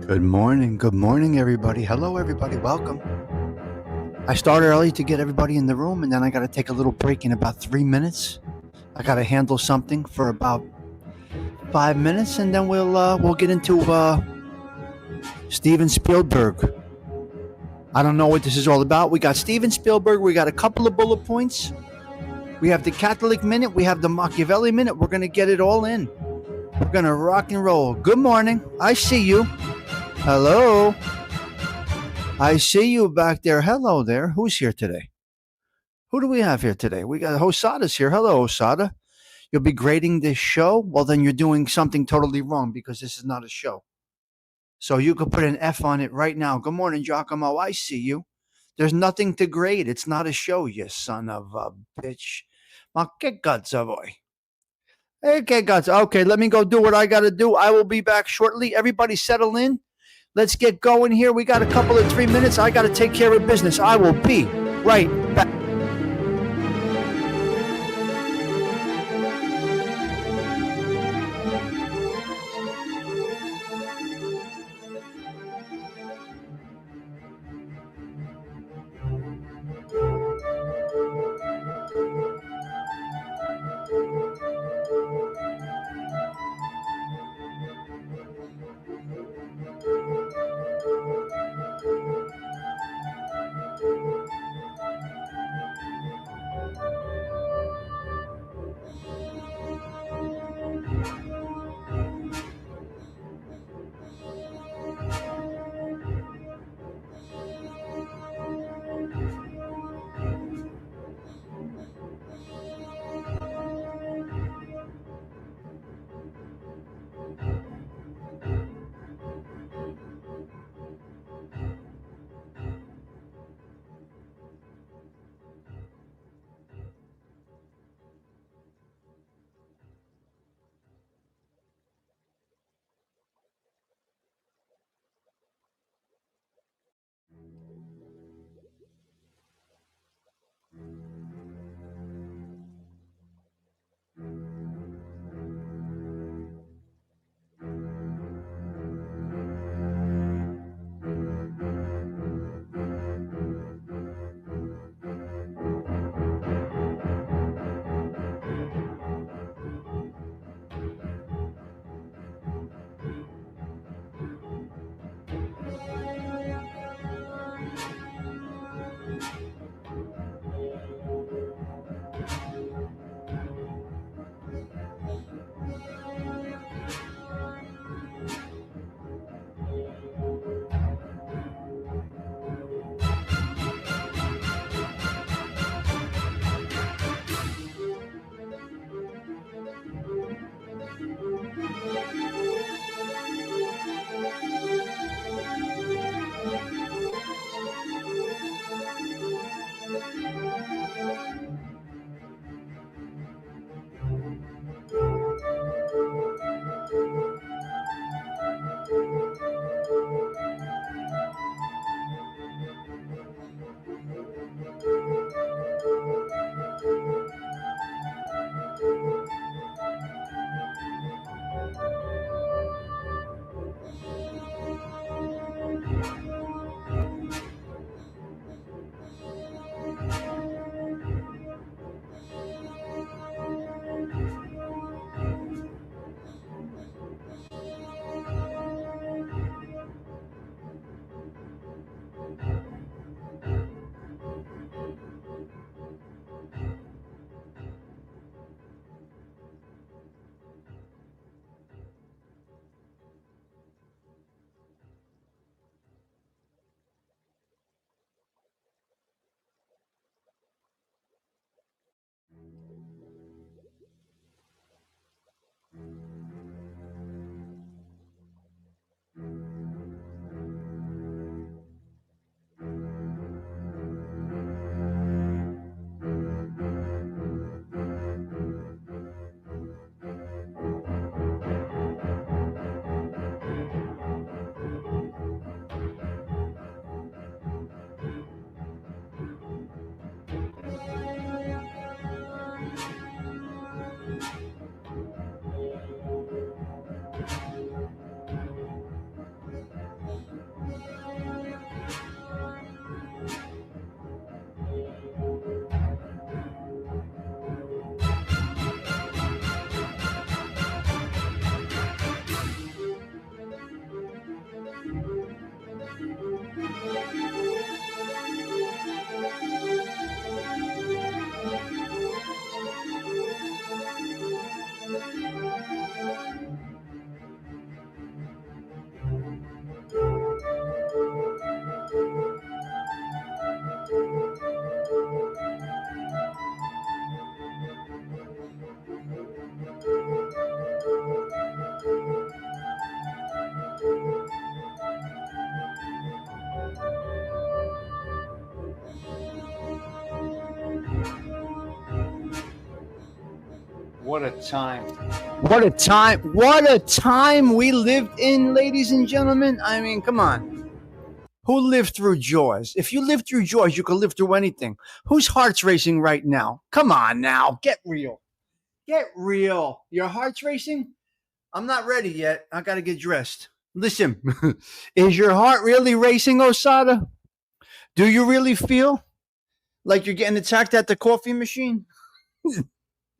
Good morning. Good morning, everybody. Hello, everybody. Welcome. I started early to get everybody in the room, and then I got to take a little break in about 3 minutes. I got to handle something for about 5 minutes, and then we'll get into Steven Spielberg. I don't know what this is all about. We got Steven Spielberg. We got a couple of bullet points. We have the Catholic Minute. We have the Machiavelli Minute. We're going to get it all in. We're going to rock and roll. Good morning. I see you. Hello. I see you back there. Hello there. Who's here today? Who do we have here today? We got Hosada's here. Hello, Hosada. You'll be grading this show? Well, then you're doing something totally wrong because this is not a show. So you could put an F on it right now. Good morning, Giacomo. I see you. There's nothing to grade. It's not a show, you son of a bitch. Ma che cazzo vuoi? Hey, che cazzo. Okay, let me go do what I got to do. I will be back shortly. Everybody settle in. Let's get going here. We got a couple of 3 minutes. I got to take care of business. I will be right back. What a time. What a time. What a time we lived in, ladies and gentlemen. I mean, come on. Who lived through Jaws? If you lived through Jaws, you could live through anything. Whose heart's racing right now? Come on now. Get real. Get real. Your heart's racing? I'm not ready yet. I got to get dressed. Listen, is your heart really racing, Osada? Do you really feel like you're getting attacked at the coffee machine?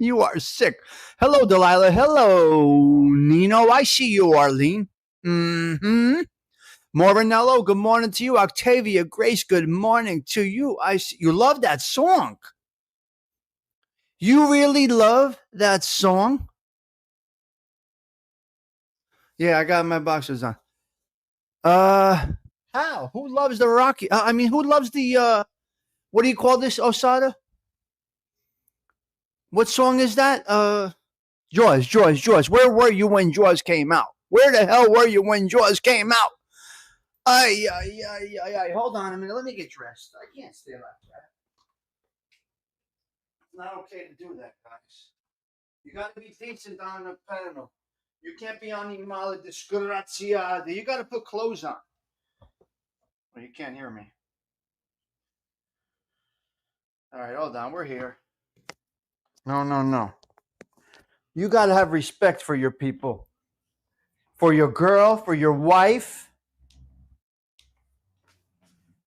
You are sick. Hello, Delilah. Hello, Nino. I see you, Arlene. Mm-hmm. Morinello, good morning to you. Octavia, Grace, good morning to you. I see you love that song. You really love that song? Yeah, I got my boxers on. How? Who loves the Rocky? Who loves the, what do you call this, Osada? What song is that? Jaws. Where were you when Jaws came out? Where the hell were you when Jaws came out? Ay. Hold on a minute. Let me get dressed. I can't stay like that. It's not okay to do that, guys. You got to be decent on the panel. You can't be on the mala disgraziata. You got to put clothes on. Well, you can't hear me. All right, hold on. We're here. No. You got to have respect for your people. For your girl, for your wife.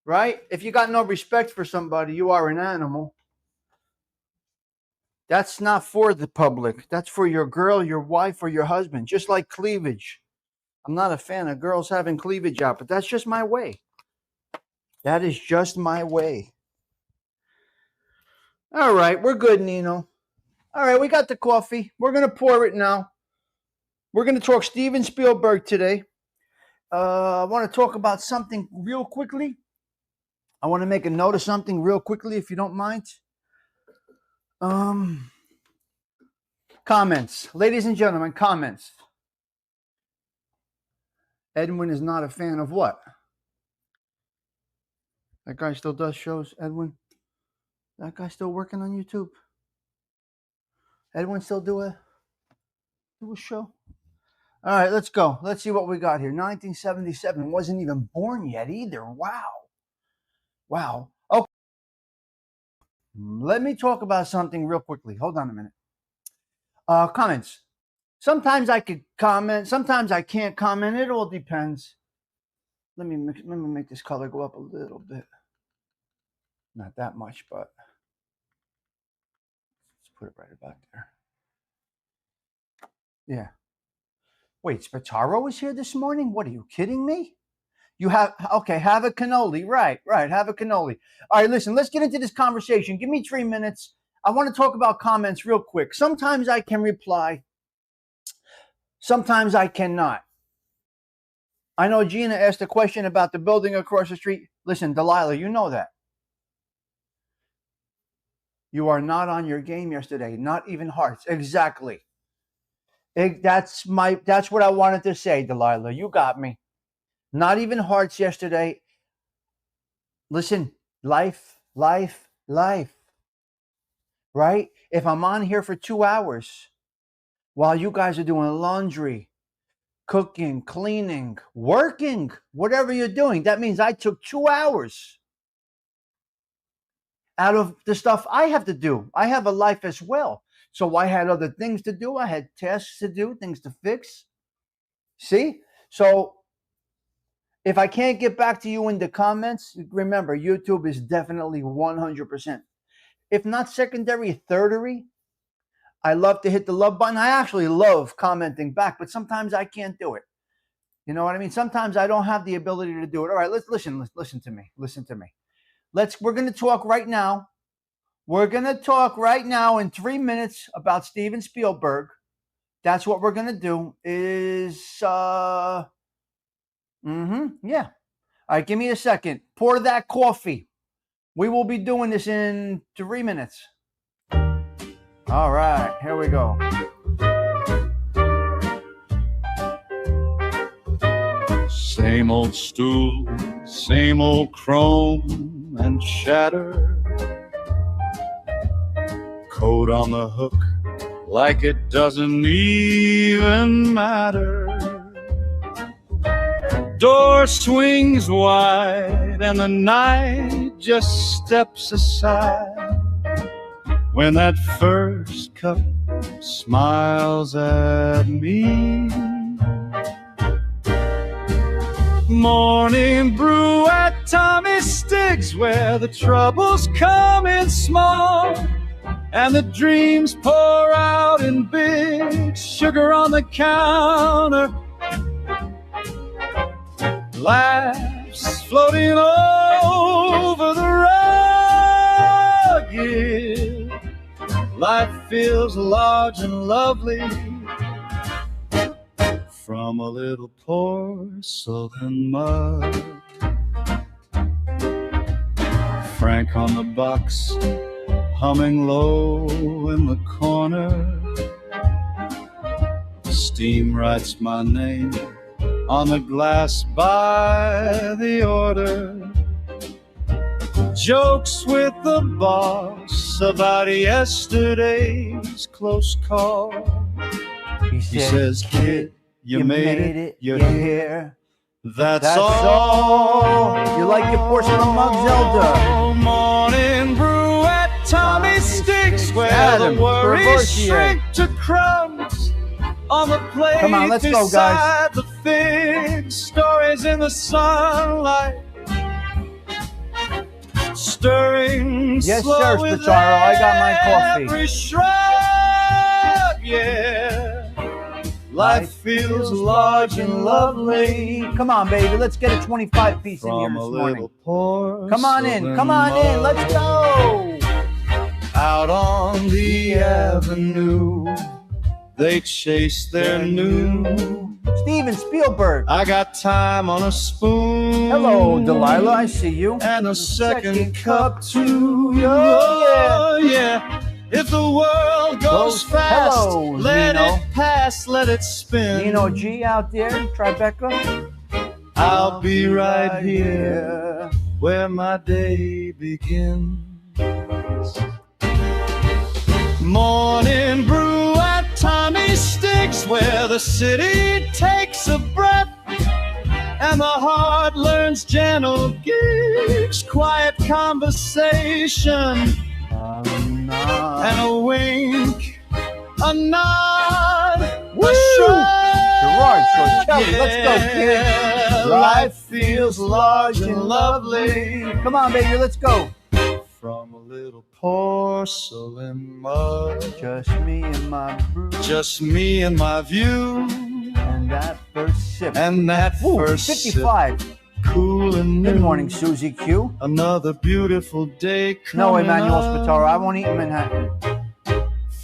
Right? If you got no respect for somebody, you are an animal. That's not for the public. That's for your girl, your wife, or your husband. Just like cleavage. I'm not a fan of girls having cleavage out, but that's just my way. That is just my way. All right, we're good, Nino. All right, we got the coffee. We're going to pour it now. We're going to talk Steven Spielberg today. I want to talk about something real quickly. I want to make a note of something real quickly, if you don't mind. Comments. Ladies and gentlemen, comments. Edwin is not a fan of what? That guy still does shows, Edwin? That guy still working on YouTube? Edwin still do a show? All right, let's go. Let's see what we got here. 1977. Wasn't even born yet either. Wow. Okay. Let me talk about something real quickly. Hold on a minute. Comments. Sometimes I could comment. Sometimes I can't comment. It all depends. Let me make this color go up a little bit. Not that much, but let's put it right about there. Yeah. Wait, Spataro was here this morning? What, are you kidding me? Have a cannoli. Right, have a cannoli. All right, listen, let's get into this conversation. Give me 3 minutes. I want to talk about comments real quick. Sometimes I can reply. Sometimes I cannot. I know Gina asked a question about the building across the street. Listen, Delilah, you know that. You are not on your game yesterday. Not even hearts. Exactly. That's what I wanted to say, Delilah. You got me. Not even hearts yesterday. Listen, life. Right? If I'm on here for 2 hours while you guys are doing laundry, cooking, cleaning, working, whatever you're doing, that means I took 2 hours out of the stuff I have to do. I have a life as well. So I had other things to do. I had tasks to do, things to fix. See? So if I can't get back to you in the comments, remember, YouTube is definitely 100%. If not secondary, thirdary. I love to hit the love button. I actually love commenting back, but sometimes I can't do it. You know what I mean? Sometimes I don't have the ability to do it. All right, let's listen to me. We're going to talk right now. We're going to talk right now in 3 minutes about Steven Spielberg. That's what we're going to do yeah. All right, give me a second. Pour that coffee. We will be doing this in 3 minutes. All right, here we go. Same old stool, same old chrome and shatter. Coat on the hook, like it doesn't even matter. Door swings wide and the night just steps aside when that first cup smiles at me. Morning brew at Tommy Stigs, where the troubles come in small and the dreams pour out in big. Sugar on the counter, laughs floating over the rugged. Life feels large and lovely from a little porcelain mug. Frank on the box, humming low in the corner. Steam writes my name on the glass by the order. Jokes with the boss about yesterday's close call. He says, kid, you made it, you're here. That's all. You like your porcelain mug, Zelda? Morning brew at Tommy Stigs, where the worries shrink to crumbs on the plate. Come on, let's go, guys. The fig stories in the sunlight, stirring. Yes, slow sir, with Spataro. I got my coffee. every shrug, yeah. Life feels large and lovely. Come on, baby. Let's get a 25 piece in here From this a morning. little Come on in. Come on in. Let's go. Out on the avenue, they chase their new. Steven Spielberg. I got time on a spoon. Hello, Delilah. I see you. And a second cup too. Oh, yeah. If the world goes fast, Hello, let Nino. it pass, let it spin. Nino G out there, Tribeca. I'll be right here where my day begins. Morning brew at Tommy Stigs, where the city takes a breath and the heart learns gentle gigs, quiet conversation. And a wink, a nod, a shrug. Gerard, so Kelly, let's go, kid. Life feels large and lovely. Come on, baby, let's go. From a little porcelain mug. Just me and my brew. Just me and my view. And that first sip. And that first 55. sip. Cool and new. Good morning, Susie Q. Another beautiful day coming No, Emmanuel up. Spataro. I won't eat in Manhattan.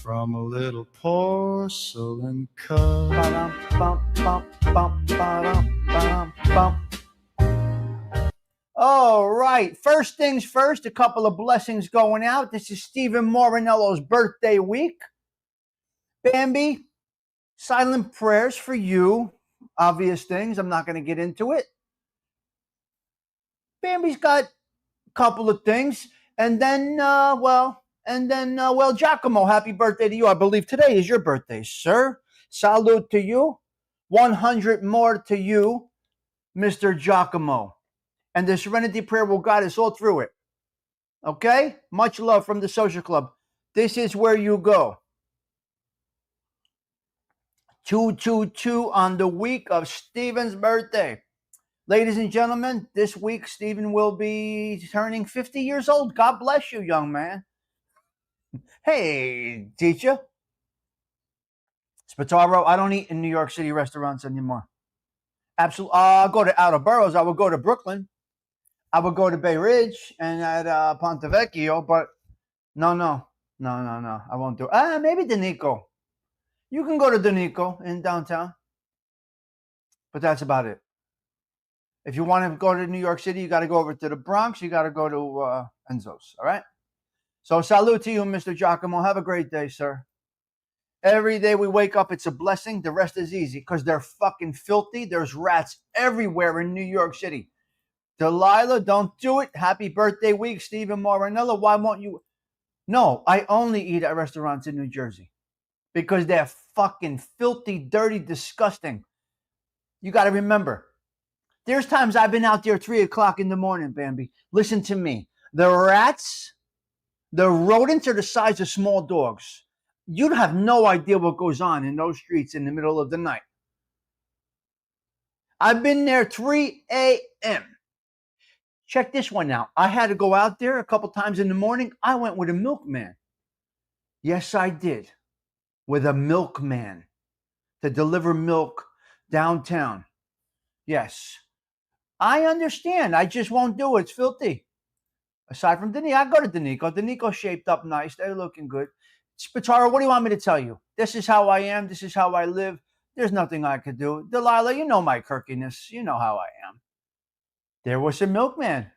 From a little porcelain cup. Ba-dum, bum, bum, bum, ba-dum, ba-dum, bum. All right. First things first, a couple of blessings going out. This is Stephen Morinello's birthday week. Bambi, silent prayers for you. Obvious things. I'm not going to get into it. Bambi's got a couple of things. And then, Giacomo, happy birthday to you. I believe today is your birthday, sir. Salute to you. 100 more to you, Mr. Giacomo. And the Serenity Prayer will guide us all through it. Okay? Much love from the Social Club. This is where you go. 222 on the week of Stephen's birthday. Ladies and gentlemen, this week Stephen will be turning 50 years old. God bless you, young man. Hey, teacher. Spataro, I don't eat in New York City restaurants anymore. Absolutely. I'll go to outer boroughs. I would go to Brooklyn. I would go to Bay Ridge and at Ponte Vecchio, but no. I won't do it. Maybe Danico. You can go to Danico in downtown, but that's about it. If you want to go to New York City, you got to go over to the Bronx. You got to go to Enzo's, all right? So salute to you, Mr. Giacomo. Have a great day, sir. Every day we wake up, it's a blessing. The rest is easy because they're fucking filthy. There's rats everywhere in New York City. Delilah, don't do it. Happy birthday week, Stephen Morinello. Why won't you? No, I only eat at restaurants in New Jersey because they're fucking filthy, dirty, disgusting. You got to remember, there's times I've been out there 3 o'clock in the morning, Bambi. Listen to me. The rats, the rodents are the size of small dogs. You have no idea what goes on in those streets in the middle of the night. I've been there 3 a.m. Check this one out. I had to go out there a couple times in the morning. I went with a milkman. Yes, I did. With a milkman to deliver milk downtown. Yes. I understand. I just won't do it. It's filthy. Aside from Danico, I go to Danico. Danico's shaped up nice. They're looking good. Spataro, what do you want me to tell you? This is how I am. This is how I live. There's nothing I could do. Delilah, you know my quirkiness. You know how I am. There was a milkman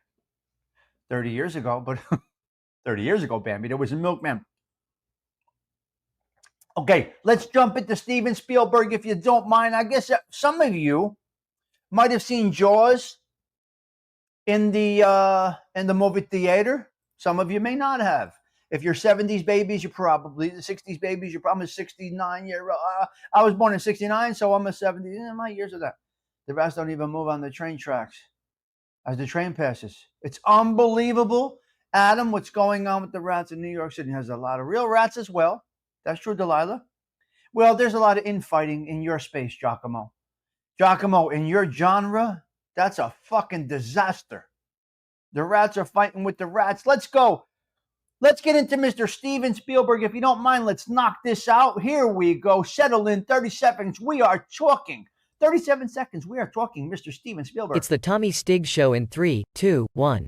30 years ago, but 30 years ago, Bambi, there was a milkman. Okay, let's jump into Steven Spielberg, if you don't mind. I guess some of you might have seen Jaws in the movie theater. Some of you may not have. If you're 70s babies, you're probably the 60s babies. You're probably 69 year old. I was born in 69, so I'm a 70. My years of that. The rats don't even move on the train tracks as the train passes. It's unbelievable, Adam. What's going on with the rats in New York City? There's a lot of real rats as well. That's true, Delilah. Well, there's a lot of infighting in your space, Giacomo. Giacomo, in your genre, that's a fucking disaster. The rats are fighting with the rats. Let's go. Let's get into Mr. Steven Spielberg. If you don't mind, let's knock this out. Here we go. Settle in. 30 seconds. We are talking. 37 seconds. We are talking Mr. Steven Spielberg. It's the Tommy Stigs Show in 3, 2, 1.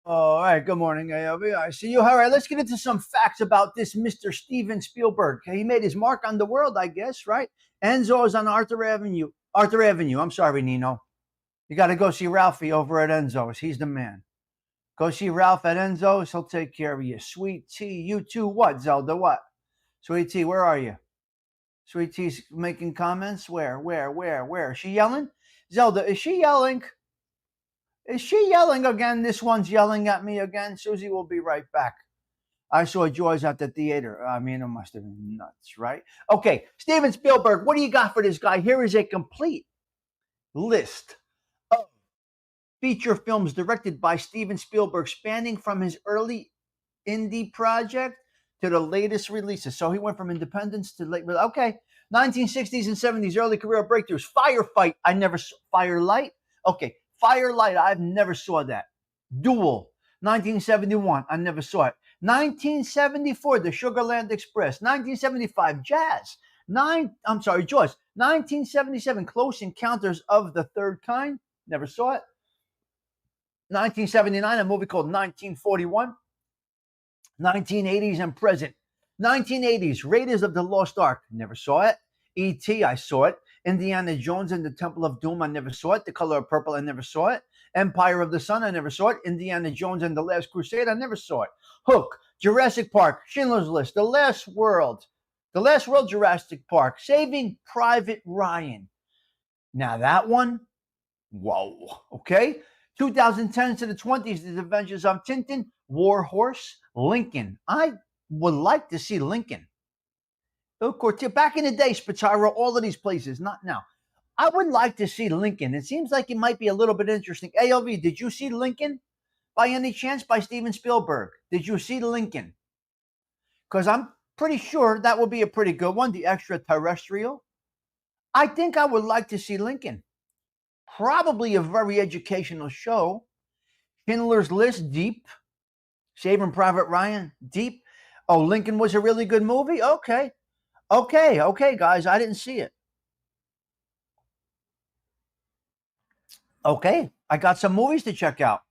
All right, good morning, AOB. I see you. All right, let's get into some facts about this Mr. Steven Spielberg. He made his mark on the world, I guess, right? Enzo is on Arthur Avenue. Arthur Avenue. I'm sorry, Nino. You got to go see Ralphie over at Enzo's. He's the man. Go see Ralph at Enzo's. He'll take care of you. Sweet Tea, you too. What, Zelda? What? Sweet Tea, where are you? Sweet Tea's making comments. Where? Is she yelling? Zelda, is she yelling? Is she yelling again? This one's yelling at me again. Susie will be right back. I saw Jaws at the theater. I mean, it must have been nuts, right? Okay, Steven Spielberg, what do you got for this guy? Here is a complete list of feature films directed by Steven Spielberg, spanning from his early indie project to the latest releases. So he went from independence to late. Okay, 1960s and 70s, early career breakthroughs. Firefight, I never saw. Firelight, okay. Firelight, I've never saw that. Duel, 1971, I never saw it. 1974, The Sugarland Express. 1975, Jaws. Jaws. 1977, Close Encounters of the Third Kind. Never saw it. 1979, a movie called 1941. 1980s and present. 1980s, Raiders of the Lost Ark. Never saw it. E.T., I saw it. Indiana Jones and the Temple of Doom, I never saw it. The Color of Purple, I never saw it. Empire of the Sun, I never saw it. Indiana Jones and the Last Crusade, I never saw it. Hook, Jurassic Park, Schindler's List, The Last World, Jurassic Park, Saving Private Ryan. Now that one, whoa, okay. 2010s to the 20s, The Adventures of Tintin, War Horse, Lincoln. I would like to see Lincoln. Back in the day, Spataro, all of these places, not now. I would like to see Lincoln. It seems like it might be a little bit interesting. ALV, did you see Lincoln by any chance by Steven Spielberg? Did you see Lincoln? Because I'm pretty sure that would be a pretty good one, the extraterrestrial. I think I would like to see Lincoln. Probably a very educational show. Schindler's List, deep. Saving Private Ryan, deep. Oh, Lincoln was a really good movie? Okay, guys, I didn't see it. Okay, I got some movies to check out.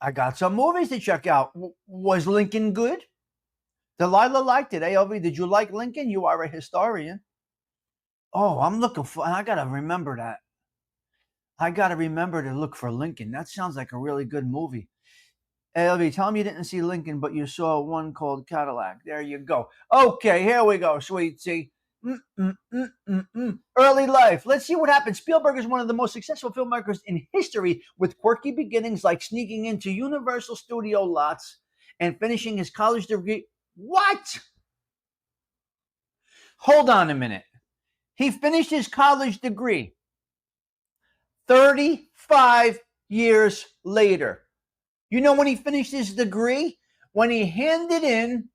I got some movies to check out. Was Lincoln good? Delilah liked it. ALV, did you like Lincoln? You are a historian. Oh, I'm looking for, I got to remember that. I got to remember to look for Lincoln. That sounds like a really good movie. ALV, tell me you didn't see Lincoln, but you saw one called Cadillac. There you go. Okay, here we go, sweet tea. Early life. Let's see what happened. Spielberg is one of the most successful filmmakers in history, with quirky beginnings like sneaking into Universal Studio lots and finishing his college degree. What? Hold on a minute. He finished his college degree 35 years later. You know when he finished his degree? When he handed in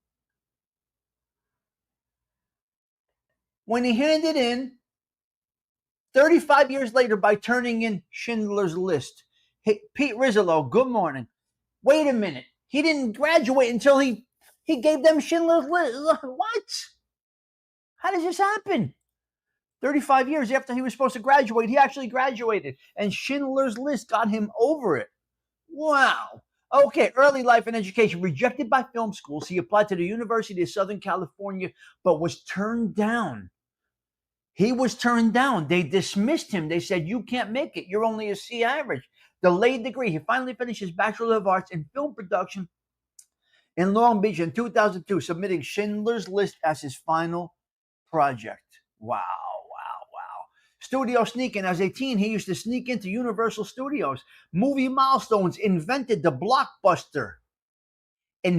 35 years later by turning in Schindler's List. Hey, Pete Rizzolo, good morning. Wait a minute. He didn't graduate until he gave them Schindler's List. What? How does this happen? 35 years after he was supposed to graduate, he actually graduated. And Schindler's List got him over it. Wow. Okay, early life and education. Rejected by film schools, he applied to the University of Southern California, but was turned down. He was turned down. They dismissed him. They said, you can't make it. You're only a C average. Delayed degree. He finally finished his Bachelor of Arts in Film Production in Long Beach in 2002, submitting Schindler's List as his final project. Wow. Studio sneaking. As a teen, he used to sneak into Universal Studios. Movie milestones. Invented the blockbuster. His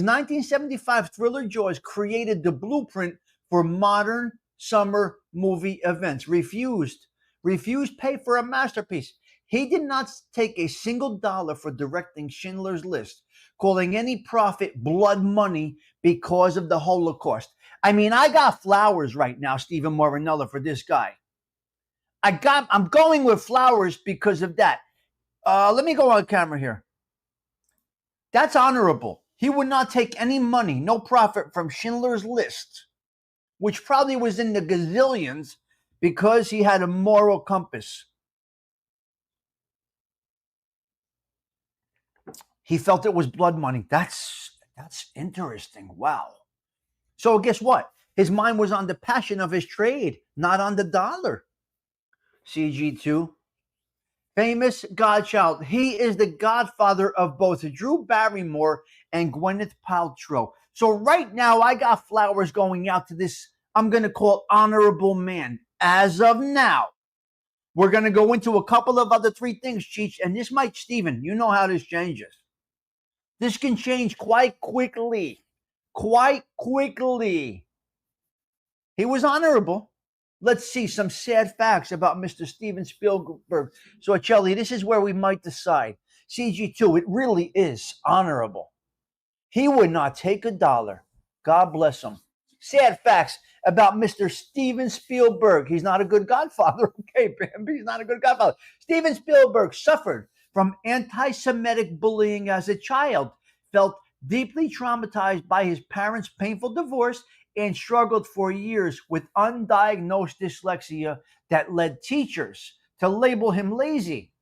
1975 thriller Jaws created the blueprint for modern summer movie events. Refused pay for a masterpiece. He did not take a single dollar for directing Schindler's List, calling any profit blood money because of the Holocaust. I mean, I got flowers right now, Stephen Morinella, for this guy. I'm going with flowers because of that. Let me go on camera here. That's honorable. He would not take any money, no profit from Schindler's List, which probably was in the gazillions, because he had a moral compass. He felt it was blood money. That's interesting. Wow. So guess what? His mind was on the passion of his trade, not on the dollar. CG2. Famous godchild. He is the godfather of both Drew Barrymore and Gwyneth Paltrow. So right now, I got flowers going out to this, I'm going to call honorable man. As of now, we're going to go into a couple of other three things, Cheech, and this might, Stephen, you know how this changes. This can change quite quickly. He was honorable. Let's see some sad facts about Mr. Steven Spielberg. So, Achelli, this is where we might decide. CG2, it really is honorable. He would not take a dollar. God bless him. Sad facts about Mr. Steven Spielberg. He's not a good godfather. Okay, Bambi, he's not a good godfather. Steven Spielberg suffered from anti-Semitic bullying as a child, felt deeply traumatized by his parents' painful divorce, and struggled for years with undiagnosed dyslexia that led teachers to label him lazy.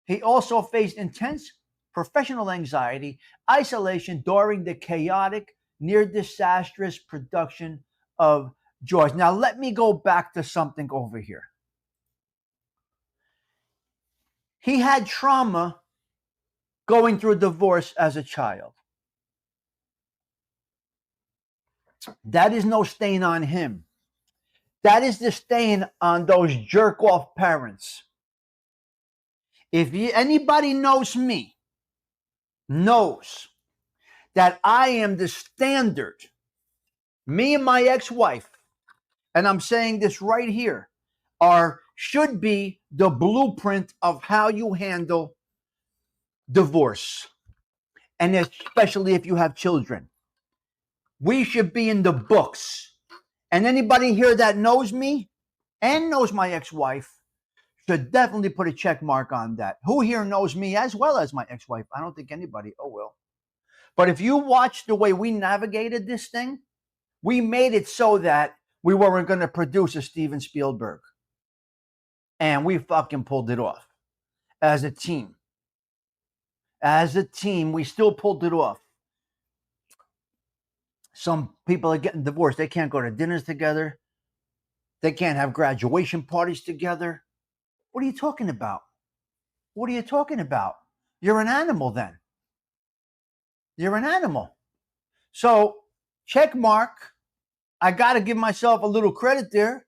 He also faced intense professional anxiety, isolation during the chaotic, near disastrous production of Jaws. Now, let me go back to something over here. He had trauma going through a divorce as a child. That is no stain on him. That is the stain on those jerk-off parents. If anybody knows me, knows that I am the standard, me and my ex-wife, and I'm saying this right here, should be the blueprint of how you handle divorce, and especially if you have children. We should be in the books. And anybody here that knows me and knows my ex-wife should definitely put a check mark on that. Who here knows me as well as my ex-wife? I don't think anybody. Oh, well. But if you watch the way we navigated this thing, we made it so that we weren't going to produce a Steven Spielberg. And we fucking pulled it off. as a team. As a team, we still pulled it off. Some people are getting divorced. They can't go to dinners together. They can't have graduation parties together. What are you talking about? What are you talking about? You're an animal then. You're an animal. So, check mark. I got to give myself a little credit there.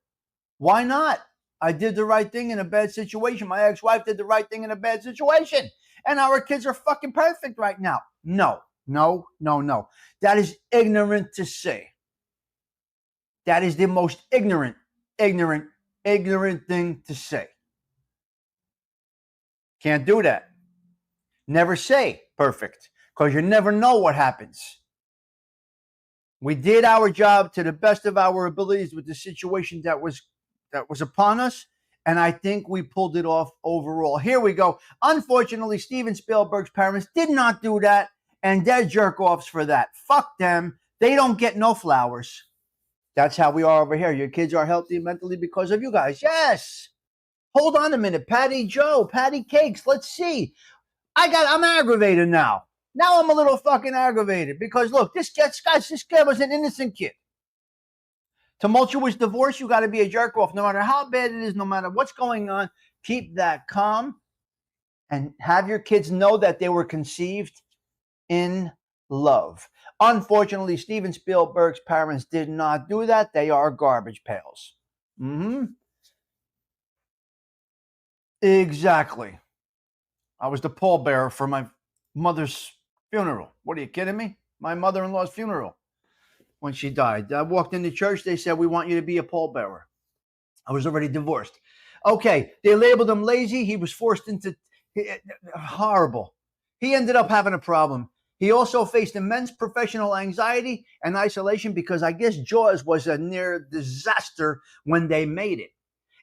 Why not? I did the right thing in a bad situation. My ex-wife did the right thing in a bad situation. And our kids are fucking perfect right now. No. That is ignorant to say. That is the most ignorant thing to say. Can't do that. Never say perfect, because you never know what happens. We did our job to the best of our abilities with the situation that was upon us, and I think we pulled it off overall. Here we go. Unfortunately, Steven Spielberg's parents did not do that, and they're jerk-offs for that. Fuck them. They don't get no flowers. That's how we are over here. Your kids are healthy mentally because of you guys. Yes. Hold on a minute. Patty Joe, Patty Cakes. Let's see. I'm aggravated now. Now I'm a little fucking aggravated because look, this kid was an innocent kid. Tumultuous divorce, you got to be a jerk off. No matter how bad it is, no matter what's going on, keep that calm and have your kids know that they were conceived in love. Unfortunately, Steven Spielberg's parents did not do that. They are garbage pails. Exactly. I was the pallbearer for my mother's funeral. What are you kidding me? My mother-in-law's funeral when she died. I walked into church. They said, we want you to be a pallbearer. I was already divorced. Okay. They labeled him lazy. He was forced into horrible. He ended up having a problem. He also faced immense professional anxiety and isolation because I guess Jaws was a near disaster when they made it.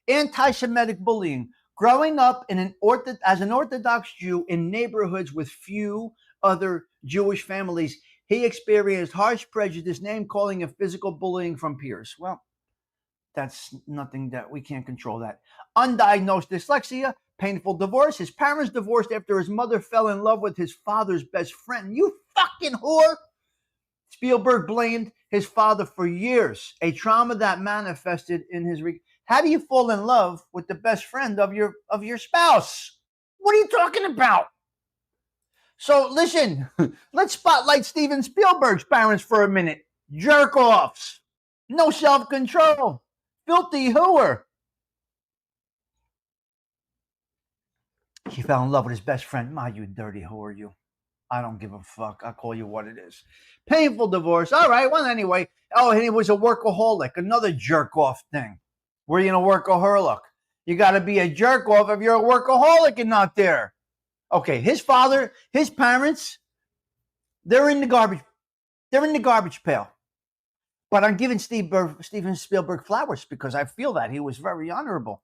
Anti-Semitic bullying. Growing up as an Orthodox Jew in neighborhoods with few other Jewish families, he experienced harsh prejudice, name-calling, and physical bullying from peers. Well, that's nothing that we can't control that. Undiagnosed dyslexia, painful divorce. His parents divorced after his mother fell in love with his father's best friend. You fucking whore! Spielberg blamed his father for years, a trauma that manifested in his... How do you fall in love with the best friend of your spouse? What are you talking about? So listen, let's spotlight Steven Spielberg's parents for a minute. Jerk-offs. No self-control. Filthy hooer. He fell in love with his best friend. My, you dirty whore, you. I don't give a fuck. I'll call you what it is. Painful divorce. All right, well, anyway. Oh, and he was a workaholic. Another jerk-off thing. Where are you going to workaholic? You got to be a jerk-off if you're a workaholic and not there. Okay, his parents, they're in the garbage. They're in the garbage pail. But I'm giving Steven Spielberg flowers because I feel that he was very honorable.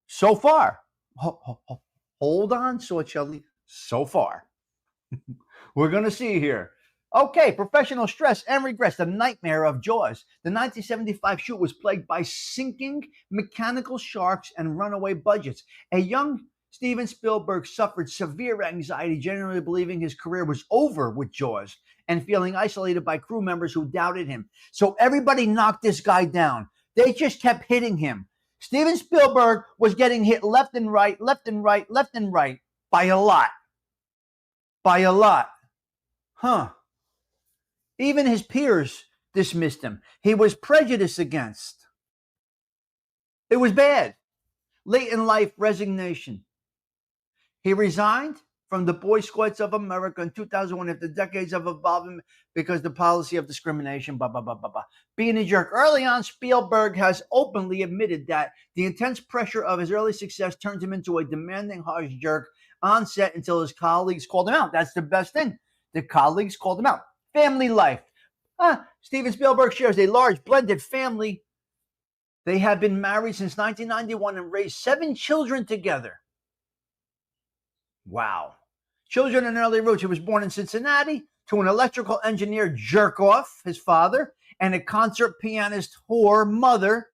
So far. Hold on, Sorcelli. So far. We're going to see here. Okay, professional stress and regrets, the nightmare of Jaws. The 1975 shoot was plagued by sinking mechanical sharks and runaway budgets. A young Steven Spielberg suffered severe anxiety, generally believing his career was over with Jaws and feeling isolated by crew members who doubted him. So everybody knocked this guy down. They just kept hitting him. Steven Spielberg was getting hit left and right by a lot. By a lot. Huh. Even his peers dismissed him. He was prejudiced against. It was bad. Late in life, resignation. He resigned from the Boy Scouts of America in 2001 after decades of involvement because the policy of discrimination, Being a jerk. Early on, Spielberg has openly admitted that the intense pressure of his early success turned him into a demanding, harsh jerk on set until his colleagues called him out. That's the best thing. The colleagues called him out. Family life. Steven Spielberg shares a large blended family. They have been married since 1991 and raised 7 children together. Wow. Children and early roots. He was born in Cincinnati to an electrical engineer jerk-off, his father, and a concert pianist whore mother,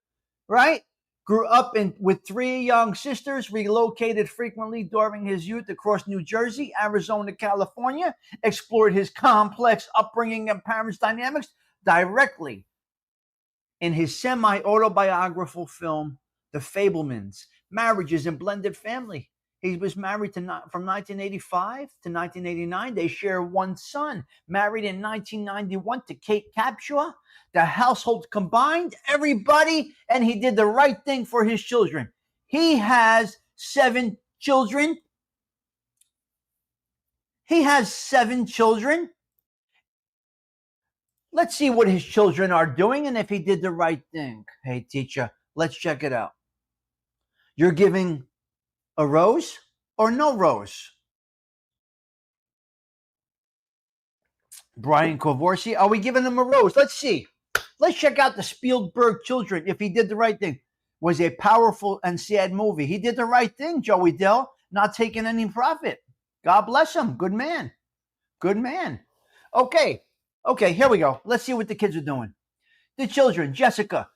right? Grew up with three young sisters, relocated frequently during his youth across New Jersey, Arizona, California, explored his complex upbringing and parents' dynamics directly in his semi-autobiographical film, The Fablemans, Marriages and Blended Family. He was married from 1985 to 1989. They share one son. Married in 1991 to Kate Capshaw. The household combined, everybody, and he did the right thing for his children. He has 7 children. Let's see what his children are doing and if he did the right thing. Hey, teacher, let's check it out. You're giving a rose or no rose? Brian Kawfee, are we giving him a rose? Let's see. Let's check out the Spieldberg children if he did the right thing. Was a powerful and sad movie. He did the right thing, Joey Dell, not taking any profit. God bless him. Good man. Good man. Okay, here we go. Let's see what the kids are doing. The children, Jessica,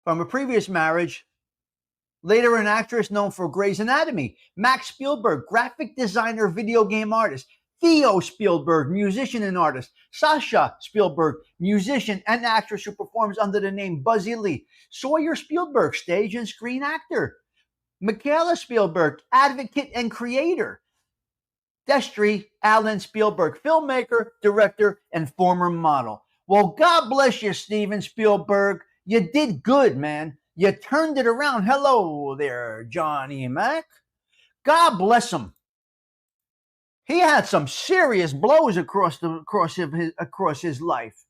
from a previous marriage, later an actress known for Grey's Anatomy. Max Spielberg, graphic designer, video game artist. Theo Spielberg, musician and artist. Sasha Spielberg, musician and actress who performs under the name Buzzy Lee. Sawyer Spielberg, stage and screen actor. Michaela Spielberg, advocate and creator. Destry Allen Spielberg, filmmaker, director, and former model. Well, God bless you, Steven Spielberg. You did good, man. You turned it around. Hello there, Johnny Mac. God bless him. He had some serious blows across his life.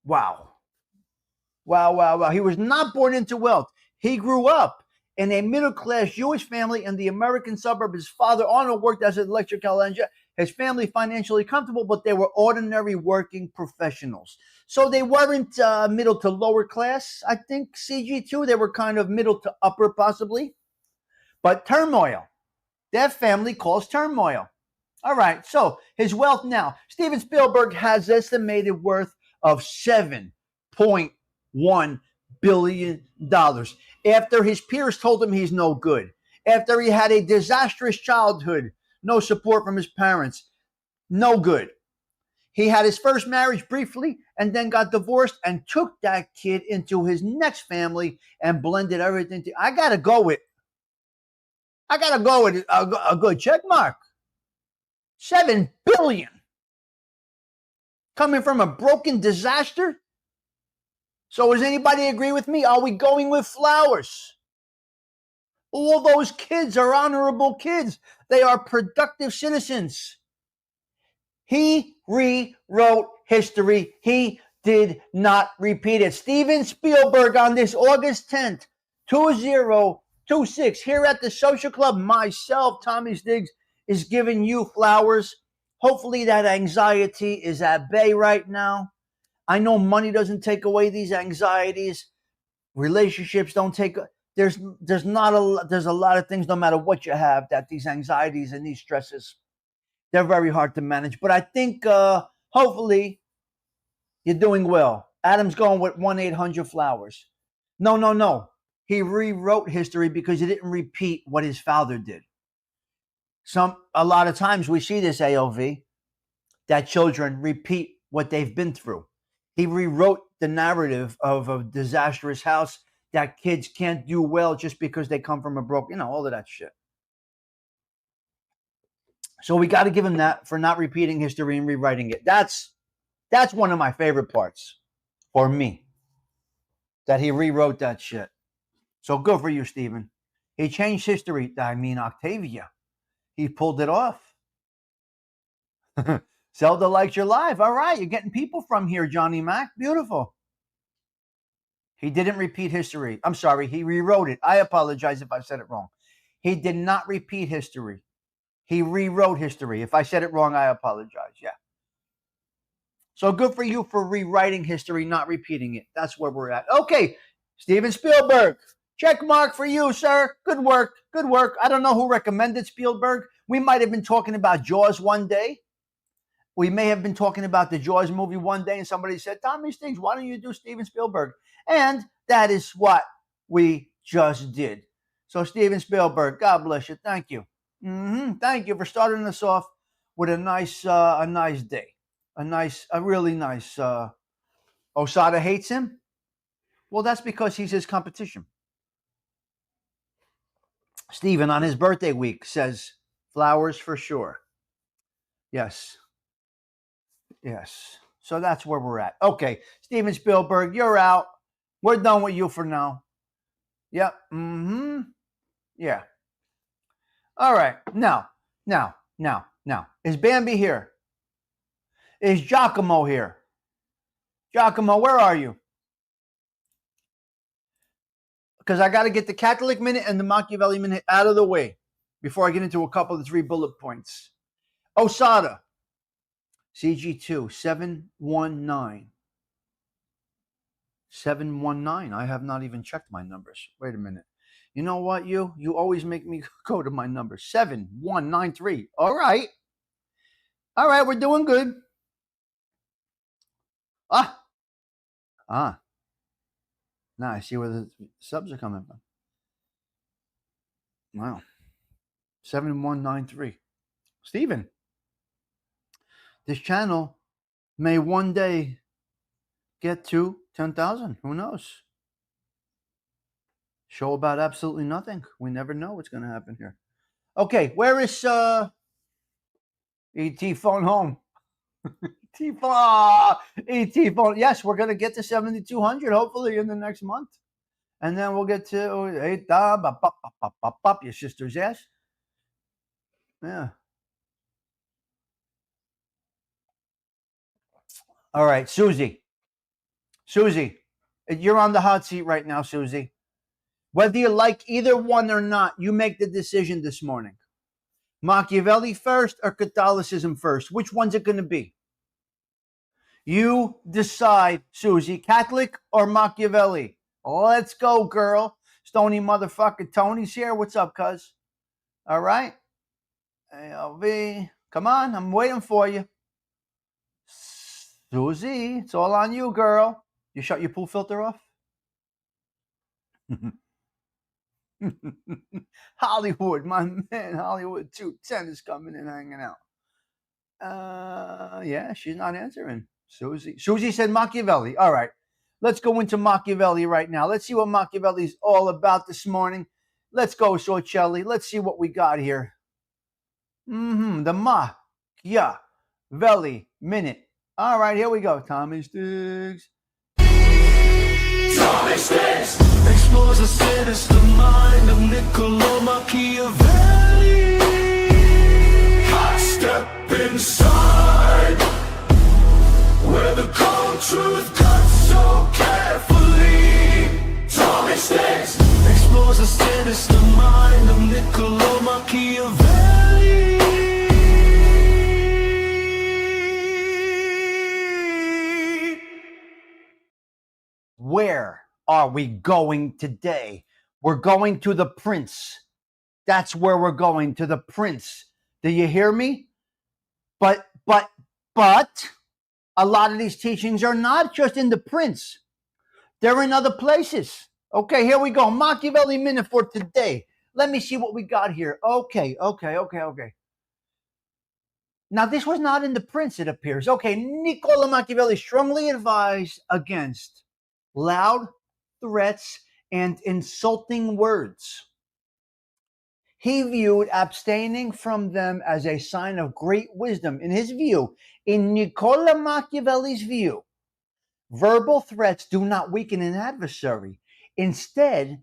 Wow. He was not born into wealth. He grew up in a middle-class Jewish family in the American suburb. His father, Arnold, worked as an electrical engineer. His family financially comfortable, but they were ordinary working professionals. So they weren't middle to lower class, I think, CG2. They were kind of middle to upper, possibly. But turmoil. Their family calls turmoil. All right, so his wealth now. Steven Spielberg has estimated worth of $7.1 billion. After his peers told him he's no good. After he had a disastrous childhood. No support from his parents. No good. He had his first marriage briefly and then got divorced and took that kid into his next family and blended everything. I got to go with a good check mark. $7 billion. Coming from a broken disaster. So does anybody agree with me? Are we going with flowers? All those kids are honorable kids. They are productive citizens. He rewrote history. He did not repeat it. Steven Spielberg on this August 10th, 2026, here at the Social Club, myself, Tommy Stigs, is giving you flowers. Hopefully that anxiety is at bay right now. I know money doesn't take away these anxieties. Relationships don't take. There's a lot of things, no matter what you have, that these anxieties and these stresses, they're very hard to manage. But I think hopefully you're doing well. Adam's going with 1-800-Flowers. No. He rewrote history because he didn't repeat what his father did. A lot of times we see this, AOV, that children repeat what they've been through. He rewrote the narrative of a disastrous house, that kids can't do well just because they come from a broken, all of that shit. So we got to give him that for not repeating history and rewriting it. That's one of my favorite parts for me, that he rewrote that shit. So good for you, Stephen. He changed history. Octavia. He pulled it off. Zelda likes your live. All right, you're getting people from here, Johnny Mac. Beautiful. He didn't repeat history. I'm sorry, he rewrote it. I apologize if I said it wrong. He did not repeat history. He rewrote history. If I said it wrong, I apologize. Yeah. So good for you for rewriting history, not repeating it. That's where we're at. Okay, Steven Spielberg. Check mark for you, sir. Good work. Good work. I don't know who recommended Spielberg. We might have been talking about Jaws one day. We may have been talking about the Jaws movie one day, and somebody said, Tommy Stigs, why don't you do Steven Spielberg? And that is what we just did. So Steven Spielberg, God bless you. Thank you. Thank you for starting us off with a nice day. A really nice. Osada hates him. Well, that's because he's his competition. Steven on his birthday week says flowers for sure. Yes. Yes. So that's where we're at. Okay, Steven Spielberg, you're out. We're done with you for now. Yep. Yeah. All right. Now. Is Bambi here? Is Giacomo here? Giacomo, where are you? Because I got to get the Catholic minute and the Machiavelli minute out of the way before I get into a couple of 3 bullet points. Osada, CG2, 719. 719. I have not even checked my numbers. Wait a minute. You know what, you always make me go to my numbers. 7193. All right, we're doing good. Now I see where the subs are coming from. Wow. 7193. Steven, this channel may one day get to 10,000. Who knows? Show about absolutely nothing. We never know what's going to happen here. Okay, where is ET phone home? ET phone. Yes, we're going to get to 7,200 hopefully in the next month. And then we'll get to your sister's ass. Yeah. All right, Susie, you're on the hot seat right now, Susie. Whether you like either one or not, you make the decision this morning. Machiavelli first or Catholicism first? Which one's it going to be? You decide, Susie. Catholic or Machiavelli? Let's go, girl. Stony motherfucker Tony's here. What's up, cuz? All right. ALV. Come on, I'm waiting for you. Susie, it's all on you, girl. You shut your pool filter off? Hollywood, my man, Hollywood 210 is coming and hanging out. Yeah, she's not answering. Susie said Machiavelli. All right, let's go into Machiavelli right now. Let's see what Machiavelli's all about this morning. Let's go, Sorcelli. Let's see what we got here. The Machiavelli minute. All right, here we go. Tommy Stigs. Tommy Stigs explores the sinister mind of Niccolo Machiavelli. I step inside where the cold truth cuts so carefully. Tommy Stigs explores the sinister mind of Niccolo Machiavelli. Where are we going today? We're going to the Prince. That's where we're going, to the Prince. Do you hear me? But a lot of these teachings are not just in the Prince. They're in other places. Okay, here we go. Machiavelli minute for today. Let me see what we got here. Okay. Now, this was not in the Prince, it appears. Okay, Niccolo Machiavelli strongly advised against loud threats and insulting words. He viewed abstaining from them as a sign of great wisdom. In his view, in Niccolo Machiavelli's view, verbal threats do not weaken an adversary. Instead,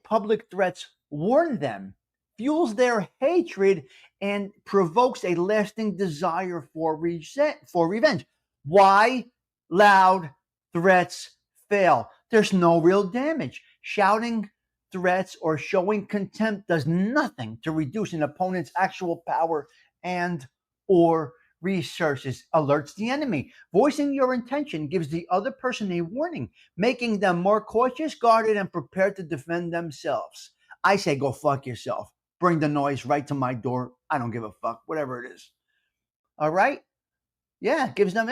public threats warn them, fuels their hatred, and provokes a lasting desire for revenge. Why loud threats fail? There's no real damage. Shouting threats or showing contempt does nothing to reduce an opponent's actual power and or resources. Alerts the enemy. Voicing your intention gives the other person a warning, making them more cautious, guarded, and prepared to defend themselves. I say go fuck yourself. Bring the noise right to my door. I don't give a fuck, whatever it is. All right? Yeah, gives them,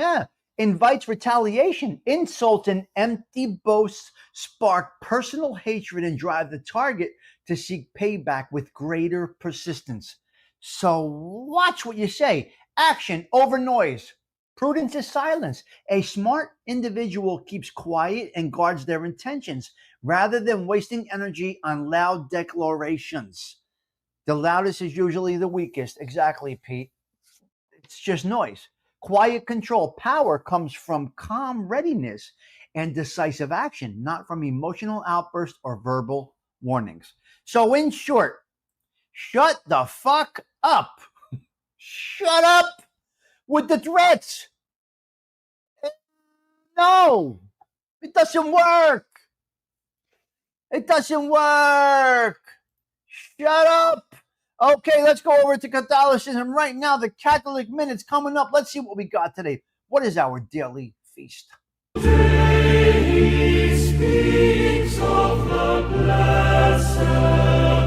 invites retaliation. Insults and empty boasts spark personal hatred and drive the target to seek payback with greater persistence. So watch what you say. Action over noise. Prudence is silence. A smart individual keeps quiet and guards their intentions rather than wasting energy on loud declarations. The loudest is usually the weakest. Exactly, Pete. It's just noise. Quiet control. Power comes from calm readiness and decisive action, not from emotional outbursts or verbal warnings. So, in short, shut the fuck up. Shut up with the threats. No, it doesn't work. It doesn't work. Shut up. Okay, let's go over to Catholicism right now. The Catholic Minute's coming up. Let's see what we got today. What is our daily feast? He speaks of the blessed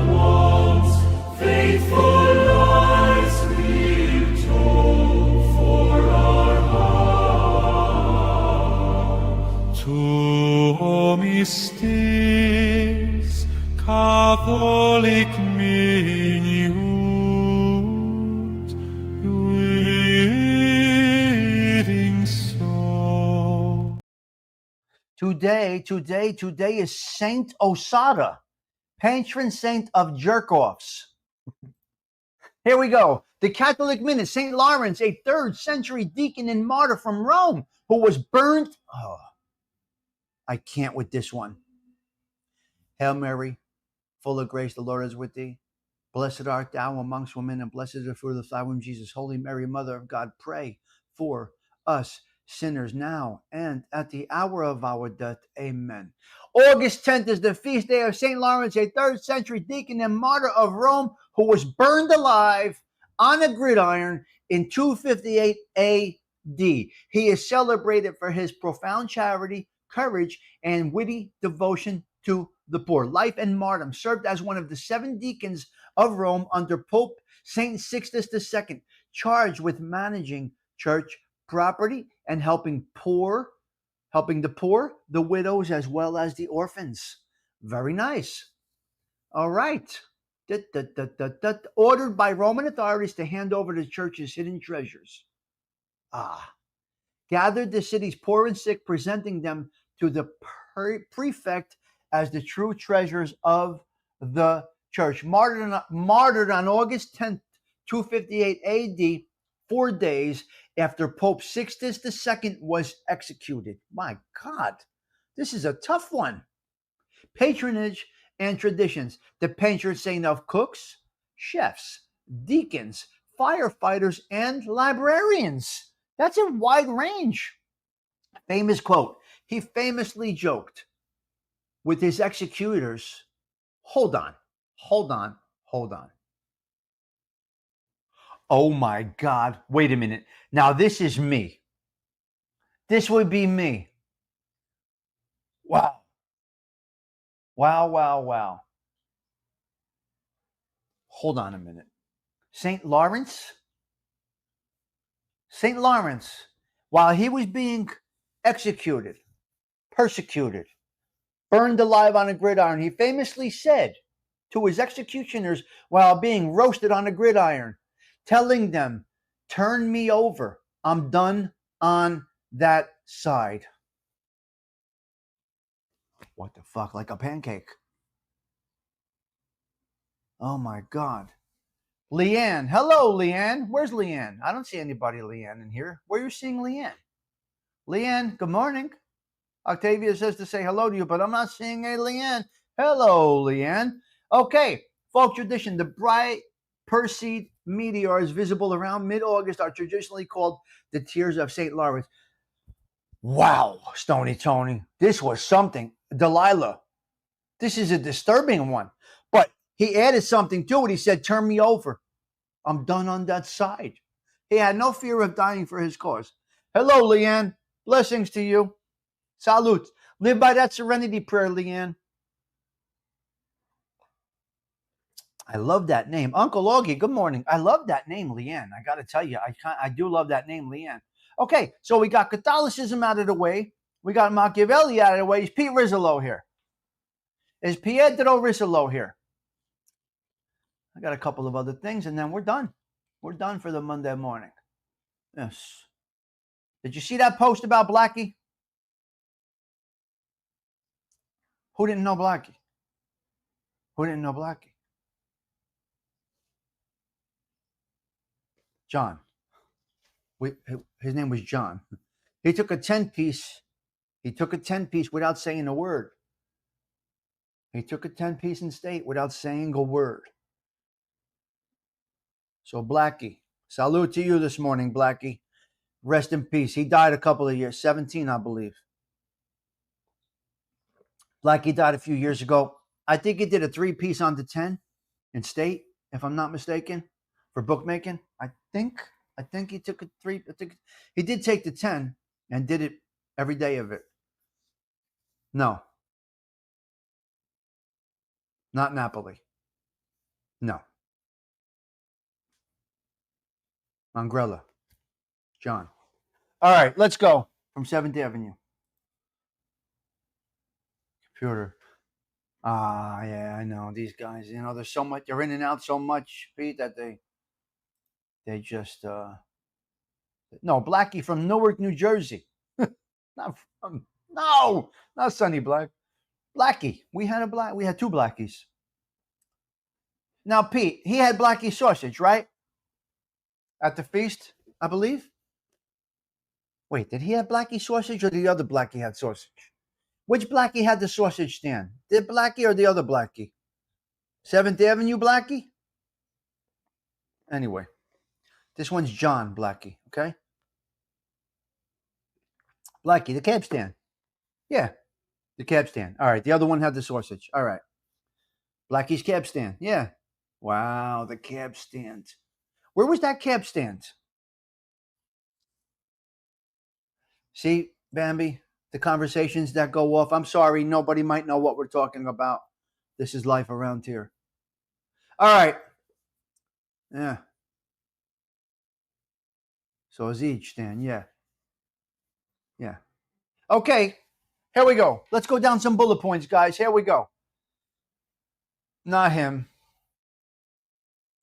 ones, faithful lives we've told for our heart. To mystis Catholic minute, reading so. Today is Saint Osada, patron saint of jerk-offs. Here we go. The Catholic Minute, St. Lawrence, a 3rd century deacon and martyr from Rome who was burned. Oh, I can't with this one. Hail Mary, full of grace, the Lord is with thee. Blessed art thou amongst women, and blessed is the fruit of thy womb, Jesus. Holy Mary, Mother of God, pray for us sinners now and at the hour of our death. Amen. August 10th is the feast day of St. Lawrence, a 3rd century deacon and martyr of Rome who was burned alive on a gridiron in 258 A.D. He is celebrated for his profound charity, courage, and witty devotion to the poor. Life and martyrdom. Served as one of the 7 deacons of Rome under Pope Saint Sixtus II, charged with managing church property and helping the poor, the widows, as well as the orphans. Very nice. All right. Ordered by Roman authorities to hand over the church's hidden treasures. Gathered the city's poor and sick, presenting them to the prefect as the true treasures of the church. Martyred on August 10th, 258 AD, 4 days after Pope Sixtus II was executed. My God, this is a tough one. Patronage and traditions. The patron saint of cooks, chefs, deacons, firefighters, and librarians. That's a wide range. Famous quote. He famously joked with his executors, hold on. Oh my God, wait a minute. Now this is me. This would be me. Wow. Hold on a minute. St. Lawrence, while he was being executed, persecuted, burned alive on a gridiron, he famously said to his executioners while being roasted on a gridiron, telling them, turn me over. I'm done on that side. What the fuck? Like a pancake. Oh my God. Leanne. Hello, Leanne. Where's Leanne? I don't see anybody, Leanne, in here. Where are you seeing Leanne? Leanne, good morning. Octavia says to say hello to you, but I'm not seeing a Leanne. Hello, Leanne. Okay, folk tradition. The bright Perseid meteors visible around mid-August are traditionally called the Tears of St. Lawrence. Wow, Stony Tony. This was something. Delilah. This is a disturbing one. But he added something to it. He said, turn me over. I'm done on that side. He had no fear of dying for his cause. Hello, Leanne. Blessings to you. Salute. Live by that serenity prayer, Leanne. I love that name. Uncle Augie, good morning. I love that name, Leanne. I got to tell you, I do love that name, Leanne. Okay, so we got Catholicism out of the way. We got Machiavelli out of the way. Is Pete Rizzolo here? Is Pietro Rizzolo here? I got a couple of other things, and then we're done. We're done for the Monday morning. Yes. Did you see that post about Blackie? Who didn't know Blackie? Who didn't know Blackie? John. His name was John. He took a 10-piece. He took a 10-piece without saying a word. He took a 10-piece in state without saying a word. So Blackie, salute to you this morning, Blackie. Rest in peace. He died a couple of years, 17, I believe. Blackie died a few years ago. I think he did a 3-piece on the 10 in state, if I'm not mistaken, for bookmaking. I think he took a 3. I think he did take the 10 and did it every day of it. No. Not Napoli. No. Mangrella. John. All right, let's go from 7th Avenue. Computer. Yeah, I know. These guys, there's so much. They're in and out so much, Pete, that they just... No, Blackie from Newark, New Jersey. Not Sonny Black. Blackie. We had two Blackies. Now, Pete, he had Blackie sausage, right? At the feast, I believe. Wait, did he have Blackie sausage or the other Blackie had sausage? Which Blackie had the sausage stand? Did Blackie or the other Blackie? 7th Avenue Blackie? Anyway, this one's John Blackie, okay? Blackie, the cab stand. Yeah, the cab stand. All right, the other one had the sausage. All right. Blackie's cab stand. Yeah. Wow, the cab stand. Where was that cab stand? See, Bambi, the conversations that go off. I'm sorry, nobody might know what we're talking about. This is life around here. All right. Yeah. So is each stand. Yeah. Yeah. Okay. Here we go. Let's go down some bullet points, guys. Here we go. Not him.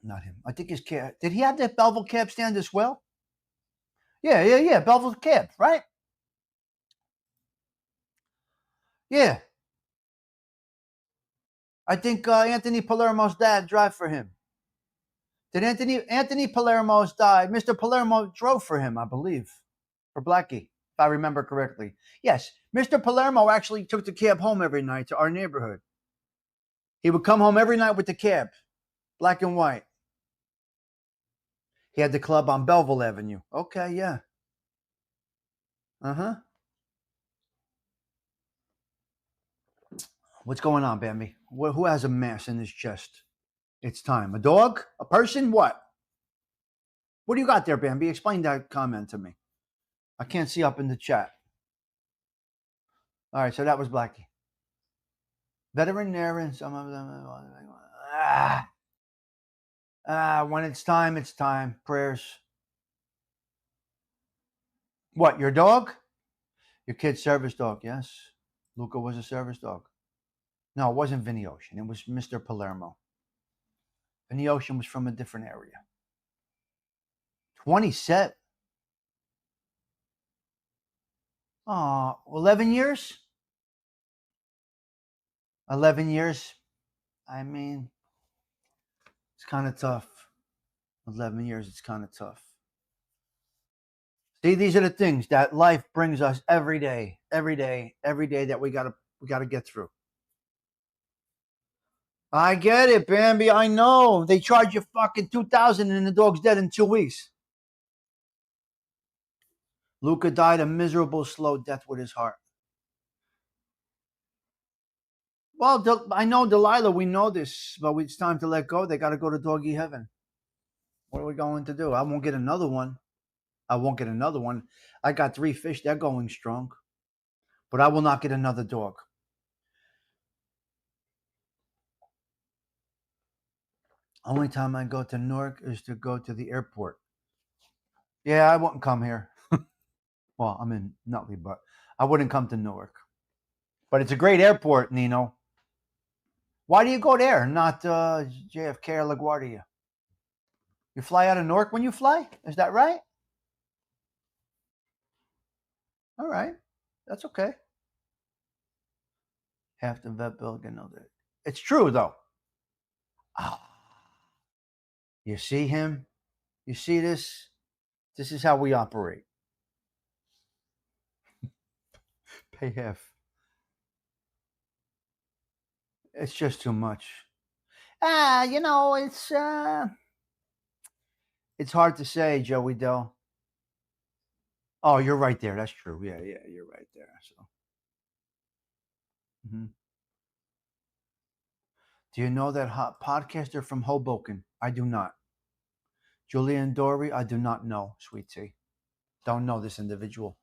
Not him. I think his cab. Did he have that Belleville cab stand as well? Yeah. Belleville cab, right? Yeah. I think Anthony Palermo's dad drive for him. Did Anthony Palermo's dad? Mr. Palermo drove for him, I believe, for Blackie, if I remember correctly. Yes, Mr. Palermo actually took the cab home every night to our neighborhood. He would come home every night with the cab, black and white. He had the club on Belleville Avenue. Okay, yeah. Uh-huh. What's going on, Bambi? Who has a mass in his chest? It's time. A dog? A person? What? What do you got there, Bambi? Explain that comment to me. I can't see up in the chat. All right, so that was Blackie. Veterinarian, some of them. When it's time, it's time. Prayers. What, your dog? Your kid's service dog, yes. Luca was a service dog. No, it wasn't Vinny Ocean. It was Mr. Palermo. Vinny Ocean was from a different area. 27. 11 years? 11 years. I mean, it's kind of tough. 11 years, it's kind of tough. See, these are the things that life brings us every day that we gotta get through. I get it, Bambi. I know. They charge you fucking $2,000 and the dog's dead in 2 weeks. Luca died a miserable, slow death with his heart. Well, I know, Delilah, we know this, but it's time to let go. They got to go to doggy heaven. What are we going to do? I won't get another one. I got 3 fish. They're going strong. But I will not get another dog. Only time I go to Newark is to go to the airport. Yeah, I won't come here. Well, I'm in Nutley, but I wouldn't come to Newark. But it's a great airport, Nino. Why do you go there, not JFK or LaGuardia? You fly out of Newark when you fly? Is that right? All right. That's okay. Half the vet bill, get another. It's true, though. Ah, you see him? You see this? This is how we operate. Pay half. It's just too much. It's hard to say, Joey Dell. Oh, you're right there. That's true. Yeah, you're right there. So, Do you know that hot podcaster from Hoboken? I do not. Julian Dory? I do not know, sweet tea. Don't know this individual.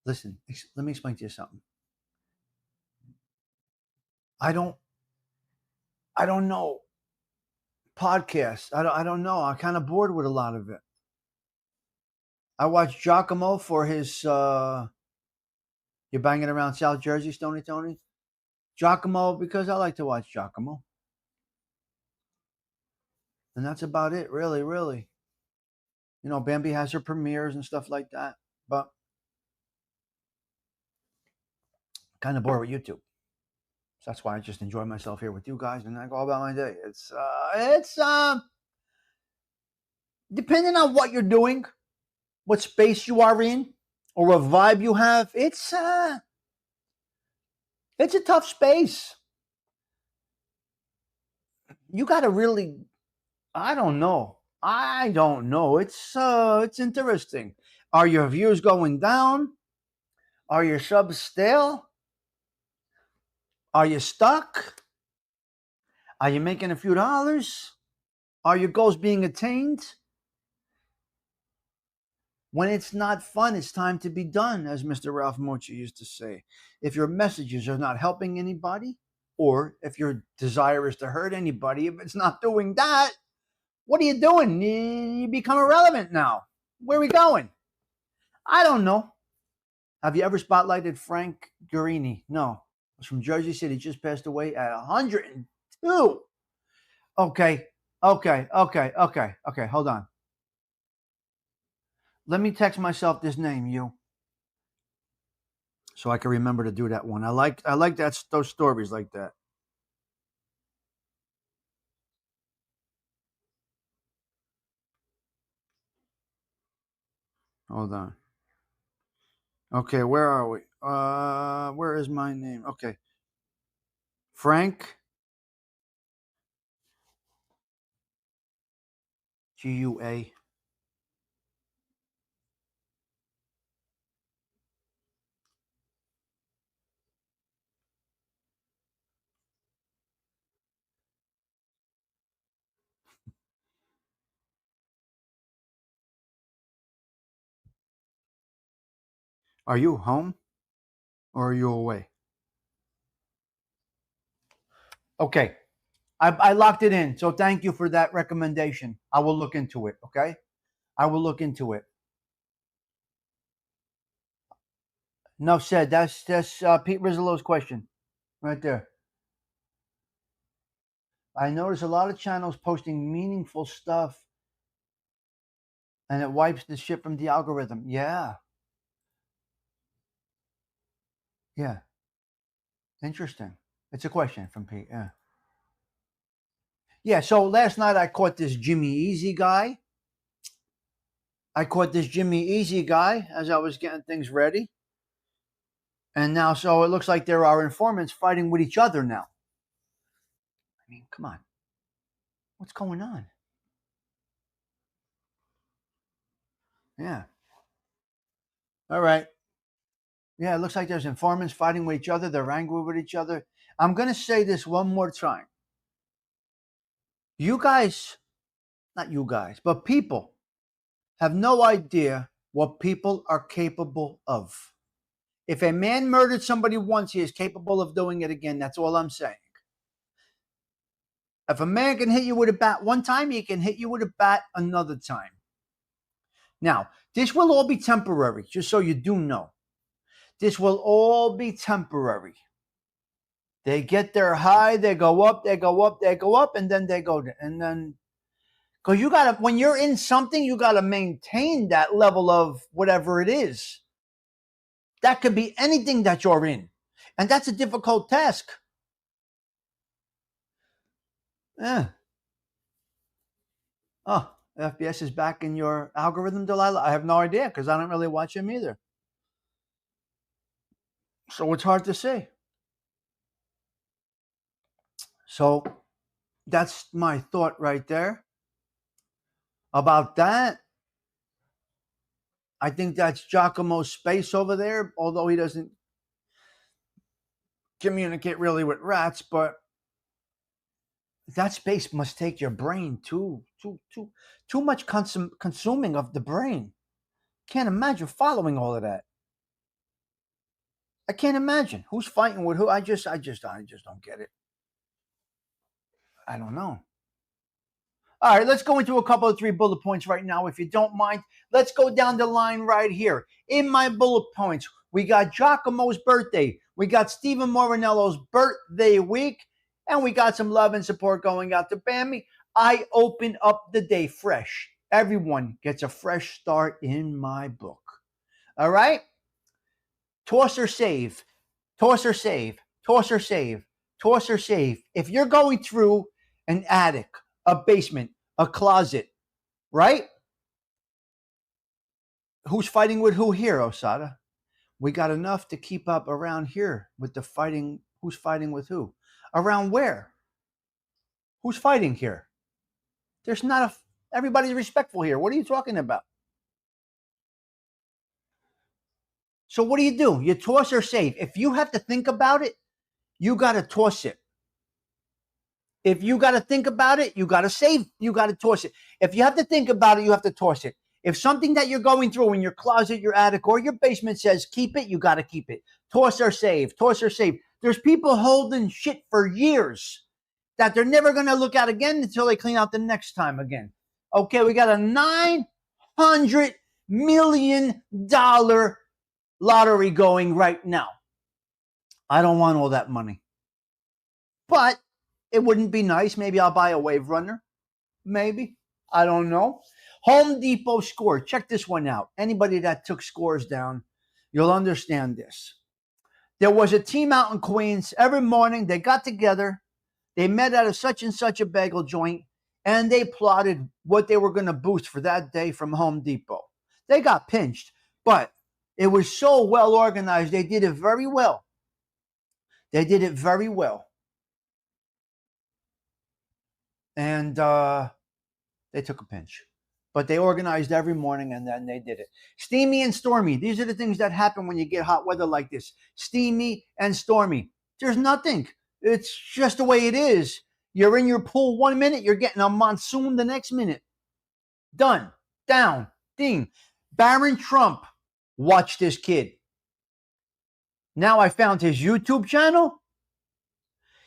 Listen, let me explain to you something. I don't know podcasts. I don't know. I'm kind of bored with a lot of it. I watch Giacomo for his You're Banging Around South Jersey, Stony Tony. Giacomo, because I like to watch Giacomo. And that's about it, really, really. You know, Bambi has her premieres and stuff like that. But kind of bored with YouTube. So that's why I just enjoy myself here with you guys and I go about my day. It's depending on what you're doing, what space you are in, or what vibe you have, it's a tough space. You gotta really, I don't know. It's interesting. Are your views going down? Are your subs stale? Are you stuck? Are you making a few dollars? Are your goals being attained? When it's not fun, it's time to be done, as Mr. Ralph Mochi used to say. If your messages are not helping anybody, or if your desire is to hurt anybody, if it's not doing that, what are you doing? You become irrelevant now. Where are we going? I don't know. Have you ever spotlighted Frank Guarini? No. He's from Jersey City, just passed away at 102. Okay. Hold on. Let me text myself this name, you, so I can remember to do that one. I like that, those stories like that. Hold on. Okay, where are we? Where is my name? Okay. Frank GUA. Are you home or are you away? Okay. I locked it in. So thank you for that recommendation. I will look into it. Okay. I will look into it. Enough said. That's Pete Rizzolo's question right there. I notice a lot of channels posting meaningful stuff and it wipes the shit from the algorithm. Yeah. Yeah. Interesting. It's a question from Pete. Yeah. Yeah. So last night I caught this Jimmy Easy guy. as I was getting things ready. And now, so it looks like there are informants fighting with each other now. I mean, come on. What's going on? Yeah. All right. Yeah, it looks like there's informants fighting with each other. They're angry with each other. I'm going to say this one more time. You guys, not you guys, but people have no idea what people are capable of. If a man murdered somebody once, he is capable of doing it again. That's all I'm saying. If a man can hit you with a bat one time, he can hit you with a bat another time. Now, This will all be temporary, just so you do know. This will all be temporary. They get their high, they go up, they go up, they go up, and then they go, and then, because you gotta, when you're in something, you gotta maintain that level of whatever it is. That could be anything that you're in, and that's a difficult task. Yeah. Oh, FBS is back in your algorithm, Delilah? I have no idea because I don't really watch him either. So it's hard to say. So that's my thought right there. About that, I think that's Giacomo's space over there, although he doesn't communicate really with rats, but that space must take your brain too much consuming of the brain. Can't imagine following all of that. I can't imagine who's fighting with who. I just don't get it. I don't know. All right, let's go into a couple of 3 bullet points right now, if you don't mind. Let's go down the line right here. In my bullet points, we got Giacomo's birthday. We got Stephen Morinello's birthday week. And we got some love and support going out to Bambi. I open up the day fresh. Everyone gets a fresh start in my book. All right? Toss or save. Toss or save. Toss or save. Toss or save. If you're going through an attic, a basement, a closet, right? Who's fighting with who here, Osada? We got enough to keep up around here with the fighting. Who's fighting with who? Around where? Who's fighting here? There's not everybody's respectful here. What are you talking about? So what do? You toss or save. If you have to think about it, you got to toss it. If you got to think about it, you got to save. You got to toss it. If you have to think about it, you have to toss it. If something that you're going through in your closet, your attic, or your basement says keep it, you got to keep it. Toss or save. Toss or save. There's people holding shit for years that they're never going to look at again until they clean out the next time again. Okay, we got a $900 million lottery going right now. I don't want all that money. But it wouldn't be nice. Maybe I'll buy a Wave Runner. Maybe. I don't know. Home Depot score. Check this one out. Anybody that took scores down, you'll understand this. There was a team out in Queens. Every morning they got together. They met at a such and such a bagel joint, and they plotted what they were going to boost for that day from Home Depot. They got pinched, but it was so well organized. They did it very well. They did it very well. And they took a pinch. But they organized every morning, and then they did it. Steamy and stormy. These are the things that happen when you get hot weather like this. Steamy and stormy. There's nothing. It's just the way it is. You're in your pool 1 minute, you're getting a monsoon the next minute. Done. Down. Ding. Barron Trump. Watch this kid. Now I found his YouTube channel.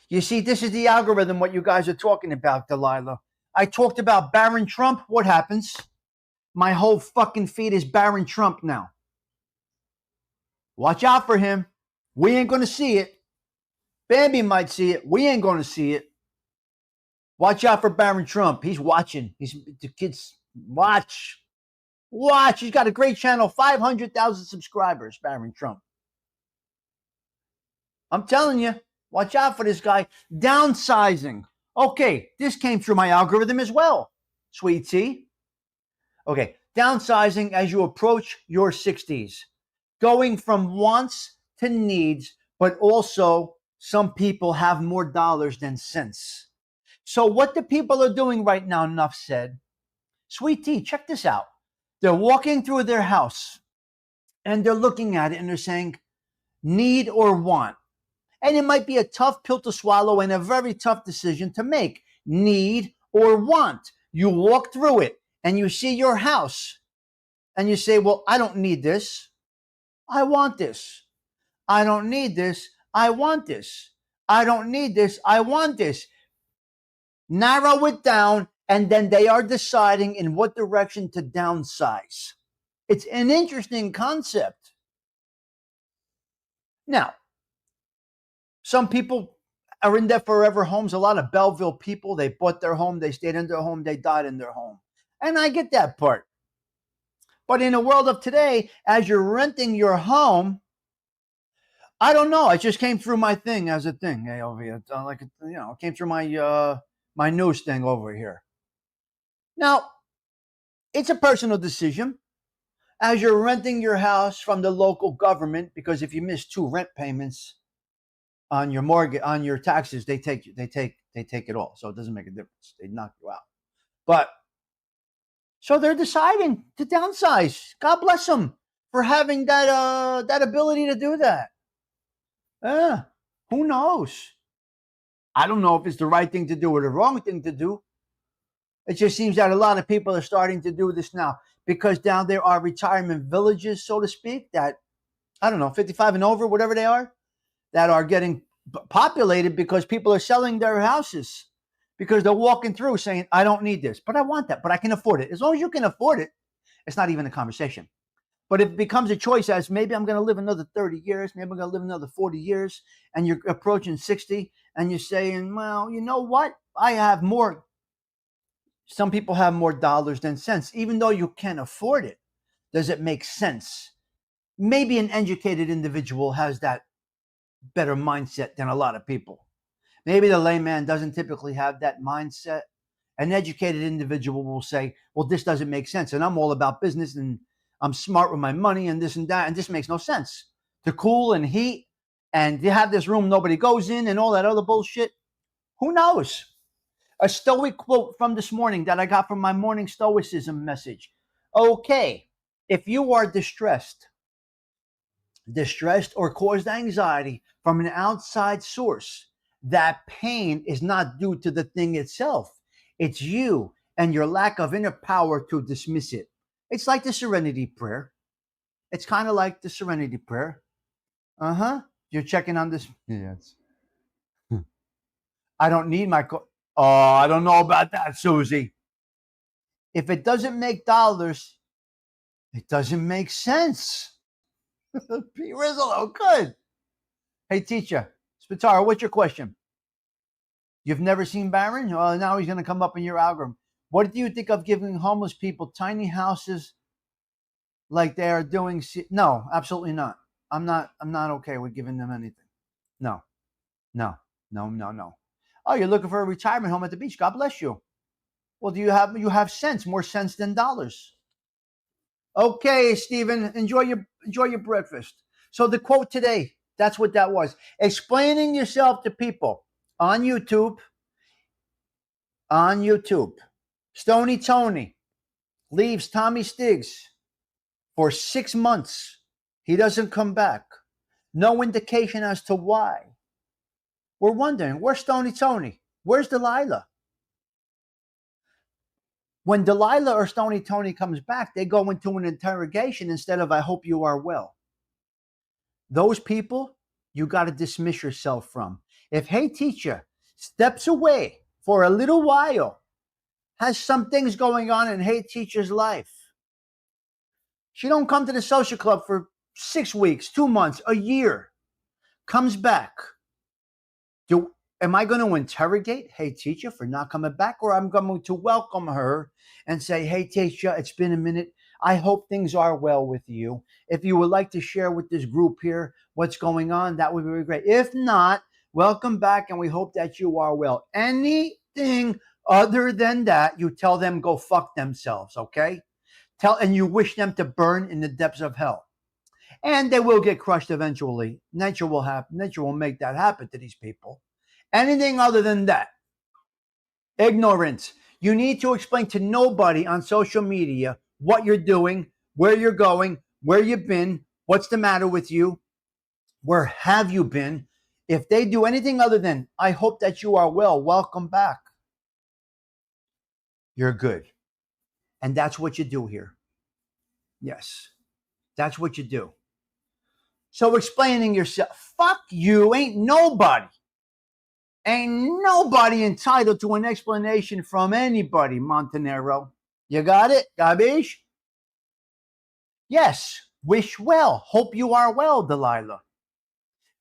You see, this is the algorithm, what you guys are talking about, Delilah. I talked about Barron Trump. What happens? My whole fucking feed is Barron Trump now. Watch out for him. We ain't going to see it. Bambi might see it. We ain't going to see it. Watch out for Barron Trump. He's watching. The kids watch. Watch. He's got a great channel. 500,000 subscribers, Barron Trump. I'm telling you. Watch out for this guy. Downsizing. Okay, this came through my algorithm as well, sweet tea. Okay, downsizing as you approach your 60s. Going from wants to needs, but also some people have more dollars than cents. So what the people are doing right now, enough said. Sweet tea, check this out. They're walking through their house and they're looking at it and they're saying, need or want. And it might be a tough pill to swallow and a very tough decision to make. Need or want. You walk through it and you see your house and you say, well, I don't need this. I want this. I don't need this. I want this. I don't need this. I want this. Narrow it down, and then they are deciding in what direction to downsize. It's an interesting concept. Now, some people are in their forever homes. A lot of Belleville people, they bought their home, they stayed in their home, they died in their home. And I get that part. But in the world of today, as you're renting your home, I don't know. It just came through my thing as a thing. Hey, over here, like it came through my my news thing over here. Now, it's a personal decision. As you're renting your house from the local government, because if you miss 2 rent payments on your mortgage, on your taxes, they take it all. So it doesn't make a difference. They knock you out. But so they're deciding to downsize. God bless them for having that ability to do that. Who knows? I don't know if it's the right thing to do or the wrong thing to do. It just seems that a lot of people are starting to do this now because down there are retirement villages, so to speak, that, I don't know, 55 and over, whatever they are, that are getting populated because people are selling their houses because they're walking through saying, I don't need this, but I want that, but I can afford it. As long as you can afford it, it's not even a conversation. But if it becomes a choice as maybe I'm going to live another 30 years, maybe I'm going to live another 40 years, and you're approaching 60, and you're saying, well, you know what? I have more. Some people have more dollars than cents. Even though you can't afford it, does it make sense? Maybe an educated individual has that better mindset than a lot of people. Maybe the layman doesn't typically have that mindset. An educated individual will say, well, this doesn't make sense, and I'm all about business, and I'm smart with my money and this and that, and this makes no sense. To cool and heat and to have this room nobody goes in and all that other bullshit. Who knows? A Stoic quote from this morning that I got from my morning Stoicism message. Okay, if you are distressed or caused anxiety from an outside source, that pain is not due to the thing itself. It's you and your lack of inner power to dismiss it. It's like the Serenity Prayer. It's kind of like the Serenity Prayer. You're checking on this. Yes. I don't need my. Oh, I don't know about that, Susie. If it doesn't make dollars, it doesn't make sense. P. Rizzolo, good. Hey, teacher, Spitaro, what's your question? You've never seen Barron? Well, now he's going to come up in your algorithm. What do you think of giving homeless people tiny houses like they are doing? No, absolutely not. I'm not okay with giving them anything. No. Oh, you're looking for a retirement home at the beach. God bless you. Well, you have sense, more sense than dollars. Okay, Stephen, enjoy your breakfast. So the quote today, that's what that was. Explaining yourself to people on YouTube. Stony Tony leaves Tommy Stigs for 6 months. He doesn't come back. No indication as to why. We're wondering, where's Stony Tony? Where's Delilah? When Delilah or Stony Tony comes back, they go into an interrogation instead of, I hope you are well. Those people, you got to dismiss yourself from. If Hey Teacher steps away for a little while, has some things going on in Hey Teacher's life, she don't come to the social club for 6 weeks, 2 months, a year, comes back. Am I going to interrogate Hey Teacher for not coming back, or I'm going to welcome her and say, Hey Teacher, it's been a minute. I hope things are well with you. If you would like to share with this group here what's going on, that would be really great. If not, welcome back, and we hope that you are well. Anything other than that, you tell them go fuck themselves, okay? And you wish them to burn in the depths of hell. And they will get crushed eventually. Nature will make that happen to these people. Anything other than that, ignorance. You need to explain to nobody on social media what you're doing, where you're going, where you've been, what's the matter with you, where have you been. If they do anything other than, I hope that you are well, welcome back, you're good. And that's what you do here. Yes, that's what you do. So explaining yourself, fuck you, ain't nobody entitled to an explanation from anybody, Montenegro. You got it? Gabish? Yes, wish well. Hope you are well, Delilah.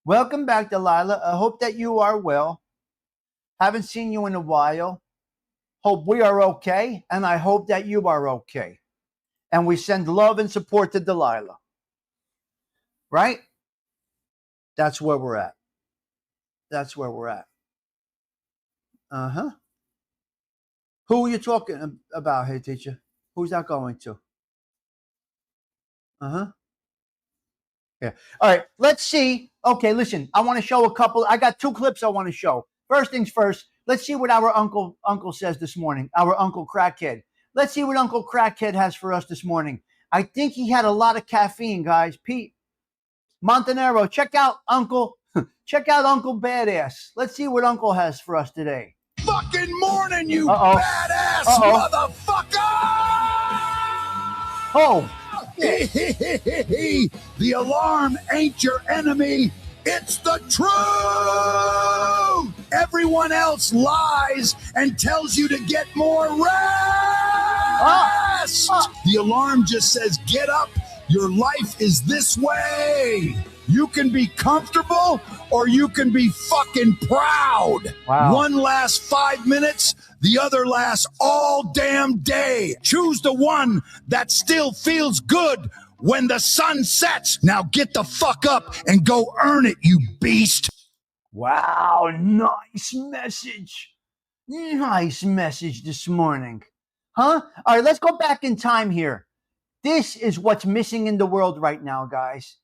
Welcome back, Delilah. I hope that you are well. Haven't seen you in a while. Hope we are okay, and I hope that you are okay. And we send love and support to Delilah. Right? That's where we're at. That's where we're at. Uh-huh. Who are you talking about, hey teacher? Who's that going to? Uh-huh. Yeah. All right. Let's see. Okay, listen. I want to show a couple. I got 2 clips I want to show. First things first. Let's see what our uncle says this morning. Our Uncle Crackhead. Let's see what Uncle Crackhead has for us this morning. I think he had a lot of caffeine, guys. Pete Montanero, check out Uncle. Check out Uncle Badass. Let's see what Uncle has for us today. Fucking morning, you badass motherfucker! Oh. The alarm ain't your enemy. It's the truth. Everyone else lies and tells you to get more rest. The alarm just says, get up. Your life is this way. You can be comfortable or you can be fucking proud. Wow. One lasts 5 minutes, the other lasts all damn day. Choose the one that still feels good when the sun sets. Now get the fuck up and go earn it, you beast. Wow, nice message. Nice message this morning. Huh? All right, let's go back in time here. This is what's missing in the world right now, guys.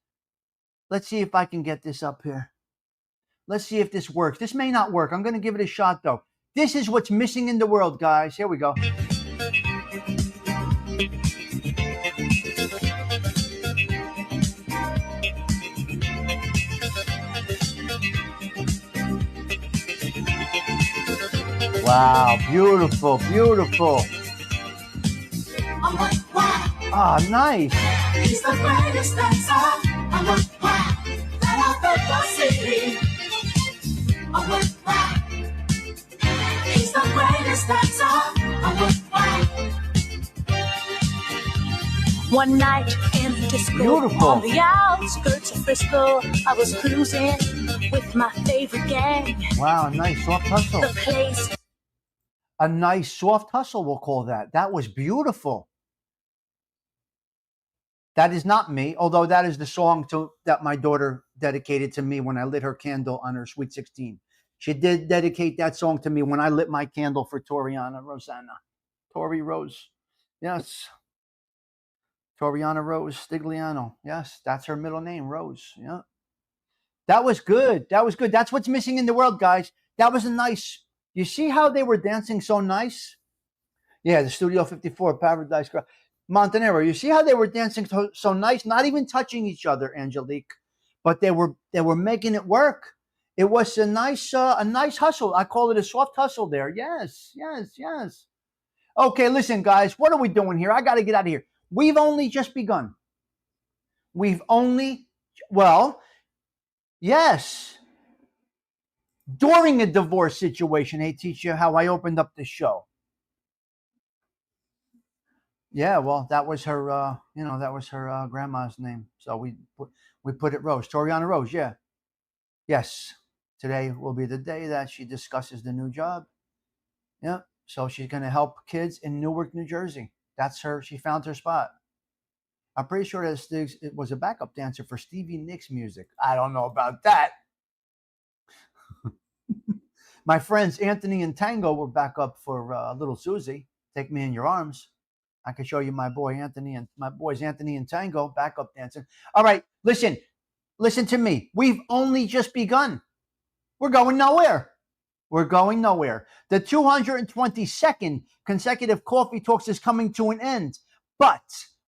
Let's see if I can get this up here. Let's see if this works. This may not work. I'm going to give it a shot, though. This is what's missing in the world, guys. Here we go. Wow, beautiful, beautiful. Ah, nice. He's the greatest dancer. That I've ever seen. He's the greatest dancer. One night in the disco, Beautiful. on the outskirts of Frisco, I was cruising with my favorite gang. Wow, nice soft hustle. The place. A nice soft hustle, we'll call that. That was beautiful. That is not me, although that is the song that my daughter dedicated to me when I lit her candle on her Sweet 16. She did dedicate that song to me when I lit my candle for Toriana Rose. Yes. Toriana Rose Stigliano. Yes, that's her middle name, Rose. Yeah. That was good. That was good. That's what's missing in the world, guys. That was a nice. You see how they were dancing so nice? Yeah, the Studio 54, Paradise Girl. Montanero, you see how they were dancing so nice, not even touching each other, Angelique, but they were making it work. It was a nice hustle. I call it a soft hustle there. Yes. Okay, listen, guys, what are we doing here? I got to get out of here. We've only just begun. Yes. During a divorce situation, hey, teach you how I opened up this show. Yeah, well, that was her, grandma's name. So we put it Rose, Toriana Rose. Yeah. Yes. Today will be the day that she discusses the new job. Yeah. So she's going to help kids in Newark, New Jersey. That's her. She found her spot. I'm pretty sure that Stigs was a backup dancer for Stevie Nicks music. I don't know about that. My friends Anthony and Tango were backup for Little Susie. Take Me in Your Arms. I can show you my boys Anthony and Tango backup dancing. All right, listen to me. We've only just begun. We're going nowhere. The 222nd consecutive Coffee Talks is coming to an end, but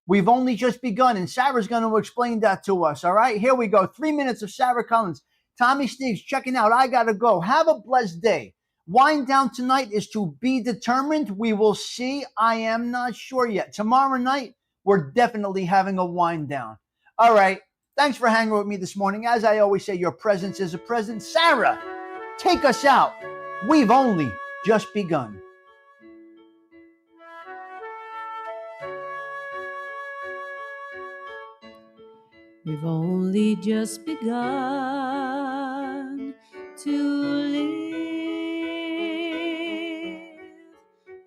we've only just begun, and Sarah's going to explain that to us. All right, here we go. 3 minutes of Sarah Collins. Tommy Stigs checking out. I gotta go. Have a blessed day. Wind down tonight is to be determined. We will see. I am not sure yet. Tomorrow night, we're definitely having a wind down. All right. Thanks for hanging with me this morning. As I always say, your presence is a present. Sarah, take us out. We've only just begun. We've only just begun to live.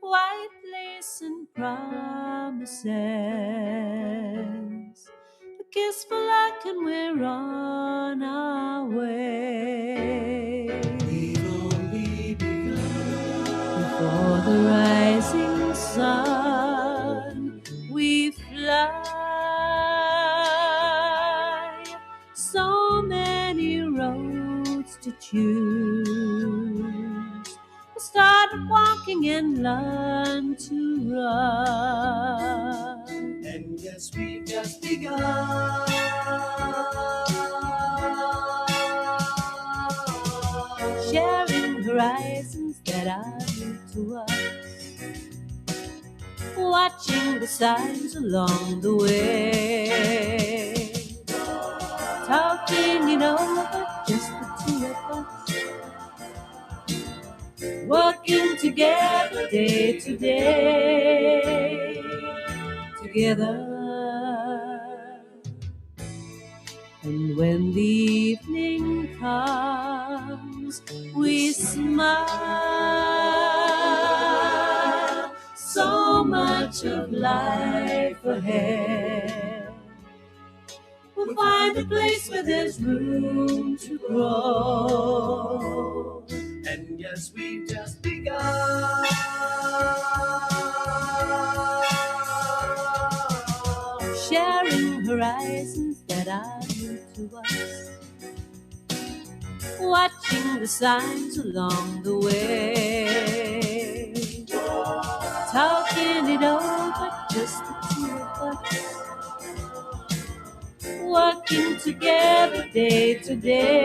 White lace and promises, a kiss for luck, and we're on our way. We've only begun. Before the rising sun, we fly. So many roads to choose. We started walking and learned to run. And yes, we've just begun. Sharing horizons that are new to us. Watching the signs along the way. Talking it over, just the two of us. Working together day to day. Together. And when the evening comes, we smile. So much of life ahead. We'll find a place where there's room to grow. And yes, we've just begun. Sharing horizons that are new to us. Watching the signs along the way. Talking it over, just the two of us. Working together day to day.